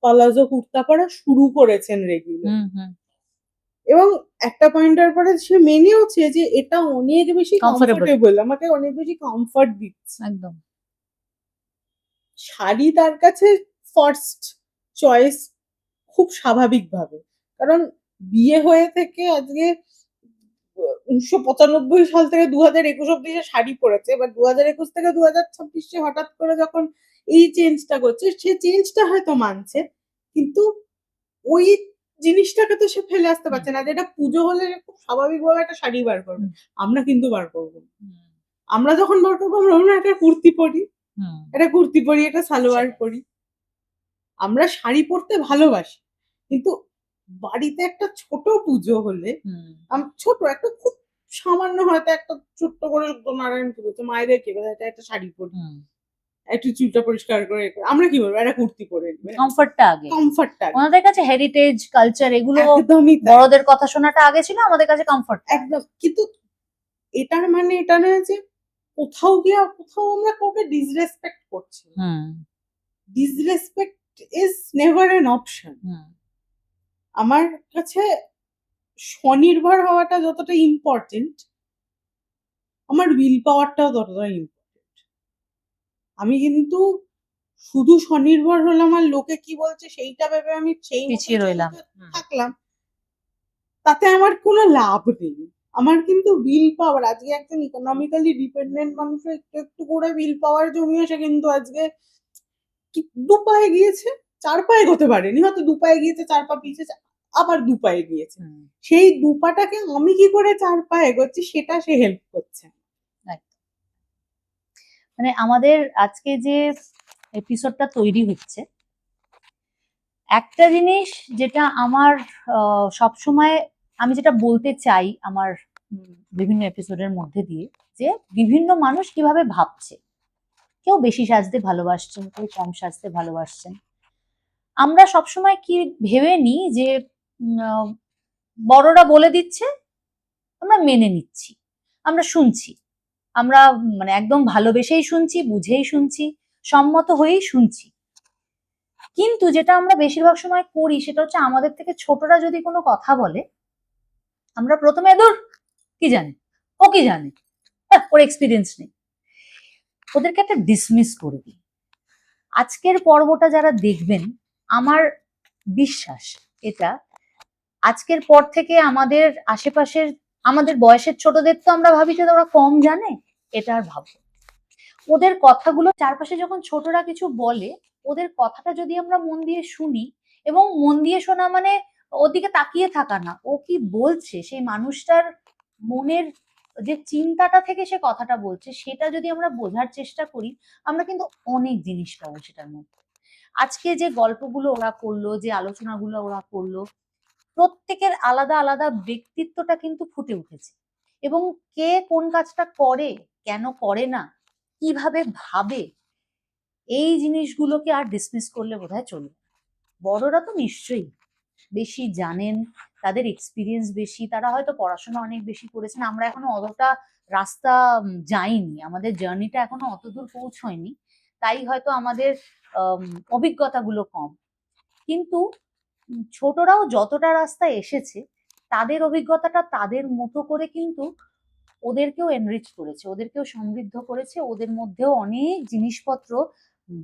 পালাজো কুর্তা পরা শুরু করেছেন রেগুলার, হুম হুম। এবং একটা পয়েন্টের পরে সে মেনেওছে যে এটা অনেক বেশি Comfortable. কমফোর্টেবল, আমাকে অনেক বেশি কমফর্ট দিচ্ছে। একদম। শাড়ি তার কাছে ফার্স্ট চয়েস খুব স্বাভাবিকভাবে, কারণ বিয়ে হয়ে থেকে আজকে 1995 সাল থেকে 2021 অব্দি সে শাড়ি পরেছে, এবার 2021 থেকে 2026 হঠাৎ করে যখন এই চেঞ্জটা করছে, সে চেঞ্জটা হয়তো মানছে, কিন্তু ওই জিনিসটাকে তো সে ফেলে আসতে পারছে না, যেটা পুজো হলে সে খুব স্বাভাবিকভাবে একটা শাড়ি বার করবে। আমরা কিন্তু বার করবো না। আমরা যখন বার করবো আমরা ভাববো, একটা কুর্তি পরি, একটা সালোয়ার পরি। আমরা শাড়ি পরতে ভালোবাসি, কিন্তু বাড়িতে একটা ছোট পুজো হলে, ছোট একটা খুব সামান্য হয়তো একটা ছোট্ট করে নারায়ণ পুজো মায়েদের কে একটা শাড়ি পরি, একটু চুলটা পরিষ্কার করে আমরা কি বলবো, একটা কুর্তি পরে কমফর্টটা আগে। কমফর্টটা ওনাদের কাছে হেরিটেজ কালচার এগুলো, একদমই তাই। বড়দের কথা শোনাটা আগে ছিল, আমাদের কাছে কমফর্ট। একদম। কিন্তু এটার মানে এটা নয় যে কোথাও গিয়ে কোথাও আমরা কাউকে ডিসরেসপেক্ট করছি। Disrespect is never an option. আমার কাছে স্বনির্ভর হওয়াটা যতটা ইম্পর্টেন্ট, আমার উইল পাওয়ারটাও ততটা ইম্পর্টেন্ট। আমি কিন্তু শুধু স্বনির্ভর হলাম আর লোকে কি বলছে সেইটা ভেবে আমি সেই মতো পিছিয়ে রইলাম। থাকলাম, তাতে আমার কোনো লাভ নেই। আমার কিন্তু উইল পাওয়ার, আজকে একজন ইকোনমিক্যালি ডিপেন্ডেন্ট মানুষের একটু একটু করে উইল পাওয়ার জমিয়ে সে কিন্তু আজকে দু পায়ে গিয়েছে, 4 পায়ে হতে পারেনি, হয়তো 2 পায়ে গিয়েছে, 4 পা পিছিয়েছে, আবার 2 পায়ে গিয়েছে। সেই 2 পাটাকে আমি কি করে 4 পায়ে এগোচ্ছি সেটা সে হেল্প করছে। মানে আমাদের আজকে যে এপিসোডটা তৈরি হচ্ছে, একটা জিনিস যেটা আমার সবসময় আমি যেটা বলতে চাই আমার বিভিন্ন এপিসোডের মধ্যে দিয়ে, যে বিভিন্ন মানুষ কিভাবে ভাবছে। কেউ বেশি সাজতে ভালোবাসছেন, কেউ কম সাজতে ভালোবাসছেন। আমরা সবসময় কি ভেবে নিই যে বড়রা বলে দিচ্ছে, আমরা মেনে নিচ্ছি, আমরা শুনছি, আমরা মানে একদম ভালোবেসেই শুনছি, বুঝেই শুনছি, সম্মত হয়েই শুনছি। কিন্তু যেটা আমরা বেশিরভাগ সময় করি সেটা হচ্ছে, আমাদের থেকে ছোটরা যদি কোনো কথা বলে, আমরা প্রথমে ধর কি জানে, ও কি জানে, ওর এক্সপিরিয়েন্স নেই, ওদেরকে একটা ডিসমিস করে দিই। আজকের পর্বটা যারা দেখবেন, আমার বিশ্বাস এটা, আজকের পর থেকে আমাদের আশেপাশের আমাদের বয়সের ছোটদের তো আমরা ভাবি যে ওরা কম জানে, এটা আর ভাববো। ওদের কথাগুলো চারপাশে যখন ছোটরা কিছু বলে, ওদের কথাটা যদি আমরা মন দিয়ে শুনি, এবং মন দিয়ে শোনা মানে ওর দিকে তাকিয়ে থাকা না, ও কি বলছে, সেই মানুষটার মনের যে চিন্তাটা থেকে সে কথাটা বলছে, সেটা যদি আমরা বোঝার চেষ্টা করি, আমরা কিন্তু অনেক জিনিস পাবো সেটার মধ্যে। আজকে যে গল্পগুলো ওরা করলো, যে আলোচনাগুলো ওরা করলো, প্রত্যেকের আলাদা আলাদা ব্যক্তিত্বটা কিন্তু ফুটে উঠেছে, এবং কে কোন কাজটা করে, কেন করে না, কিভাবে ভাবে, এই জিনিসগুলোকে আর ডিসমিস করলে বোধহয় চলবে। বড়রা তো নিশ্চয়ই, বেশি জানেন, তাদের এক্সপিরিয়েন্স বেশি, তারা হয়তো পড়াশোনা অনেক বেশি করেছেন, আমরা এখনো অতটা রাস্তা যাইনি, আমাদের জার্নিটা এখনো অতদূর পৌঁছয়নি, তাই হয়তো আমাদের অভিজ্ঞতাগুলো কম। কিন্তু ছোটরাও যতটা রাস্তা এসেছে, তাদের অভিজ্ঞতাটা তাদের মতো করে কিন্তু ওদেরকেও এনরিচ করেছে, ওদেরকেও সমৃদ্ধ করেছে, ওদের মধ্যেও অনেক জিনিসপত্র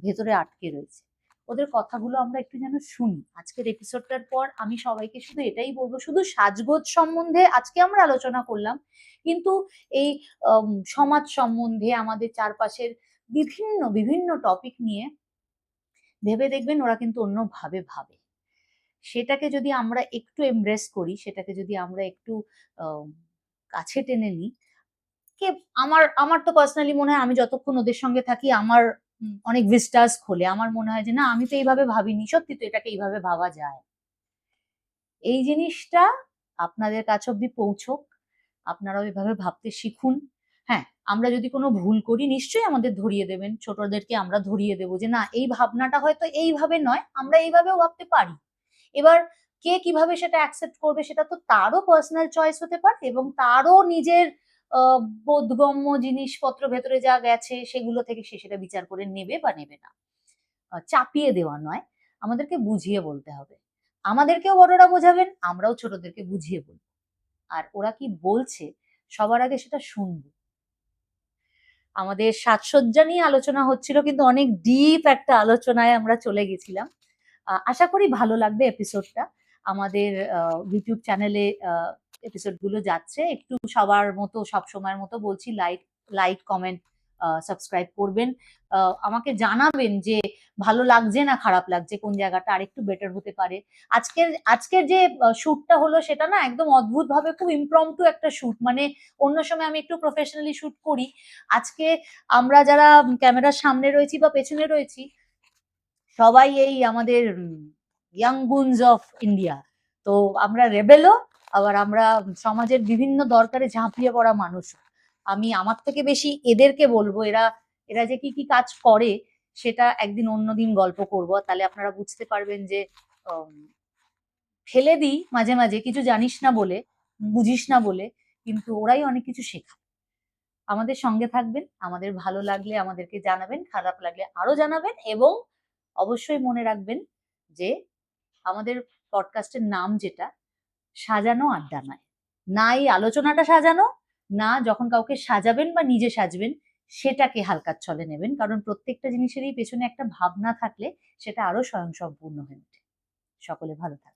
ভেতরে আটকে রয়েছে। ওদের কথাগুলো আমরা একটু যেন শুনি। আজকের এপিসোডটার পর আমি সবাইকে শুধু এটাই বলবো, শুধু সাজগোজ সম্বন্ধে আজকে আমরা আলোচনা করলাম, কিন্তু এই সমাজ সম্বন্ধে, আমাদের চারপাশের বিভিন্ন বিভিন্ন টপিক নিয়ে ভেবে দেখবেন ওরা কিন্তু অন্যভাবে ভাবে। সেটাকে যদি আমরা একটু এমব্রেস করি, সেটাকে যদি আমরা একটু কাছে টেনে নিই, কে আমার আমার তো পার্সোনালি মনে হয়, আমি যতক্ষণ ওদের সঙ্গে থাকি আমার অনেক ভিস্টাস খোলে, আমার মনে হয় যে না, আমি তো এইভাবে ভাবিনি, সত্যি তো এটাকে এইভাবে ভাবা যায়। এই জিনিসটা আপনাদের কাছে অব্দি পৌঁছক, আপনারাও এভাবে ভাবতে শিখুন। হ্যাঁ, আমরা যদি কোনো ভুল করি নিশ্চয়ই আমাদের ধরিয়ে দেবেন, ছোটদেরকে আমরা ধরিয়ে দেবো যে না, এই ভাবনাটা হয়তো এইভাবে নয়, আমরা এইভাবেও ভাবতে পারি। এবার কে কিভাবে সেটা অ্যাকসেপ্ট করবে সেটা তো তারও পার্সোনাল চয়েস হতে পারে, এবং তারও নিজের বোধগম্য জিনিসপত্র ভেতরে যা গেছে সেগুলো থেকে সে সেটা বিচার করে নেবে বা নেবে না। চাপিয়ে দেওয়া নয়, আমাদেরকে বুঝিয়ে বলতে হবে। আমাদেরকেও বড়রা বোঝাবেন, আমরাও ছোটদেরকে বুঝিয়ে বলবো। আর ওরা কি বলছে সবার আগে সেটা শুনবো। আমাদের সাজসজ্জা নিয়ে আলোচনা হচ্ছিল, কিন্তু অনেক ডিপ একটা আলোচনায় আমরা চলে গেছিলাম। আশা করি ভালো লাগবে এপিসোডটা। আমাদের ইউটিউব চ্যানেলে এপিসোডগুলো যাচ্ছে, একটু সবার মতো সব সময়ের মতো বলছি, লাইক কমেন্ট সাবস্ক্রাইব করবেন, আমাকে জানাবেন যে ভালো লাগছে না খারাপ লাগছে, কোন জায়গাটা আরেকটু বেটার হতে পারে। আজকের যে শুটটা হলো সেটা না একদম অদ্ভুত ভাবে খুব ইমপ্রম্পটু একটা শুট, মানে অন্য সময় আমি একটু প্রফেশনালি শুট করি, আজকে আমরা যারা ক্যামেরার সামনে রয়েছি বা পেছনে রয়েছি সবাই এই আমাদের ইয়াং গুনস অফ ইন্ডিয়া, তো আমরা রেবেলও, আবার আমরা সমাজের বিভিন্ন দরকারে ঝাঁপিয়ে পড়া মানুষ। আমি আমার থেকে বেশি এদেরকে বলবো, এরা এরা যে কি কি কাজ করে সেটা একদিন অন্যদিন গল্প করব, তাহলে আপনারা বুঝতে পারবেন যে ফেলে দিই মাঝে মাঝে কিছু জানিস না বলে, বুঝিস না বলে, কিন্তু ওরাই অনেক কিছু শেখায়। আমাদের সঙ্গে থাকবেন, আমাদের ভালো লাগলে আমাদেরকে জানাবেন, খারাপ লাগলে আরো জানাবেন, এবং অবশ্যই মনে রাখবেন যে আমাদের পডকাস্টের নাম যেটা, সাজানো আড্ডা নয়, না এই আলোচনাটা সাজানো, না যখন কাউকে সাজাবেন বা নিজে সাজবেন সেটাকে হালকার ছলে নেবেন, কারণ প্রত্যেকটা জিনিসেরই পেছনে একটা ভাবনা থাকলে সেটা আরো স্বয়ংসম্পূর্ণ হয়ে ওঠে। সকলে ভালো থাকবেন।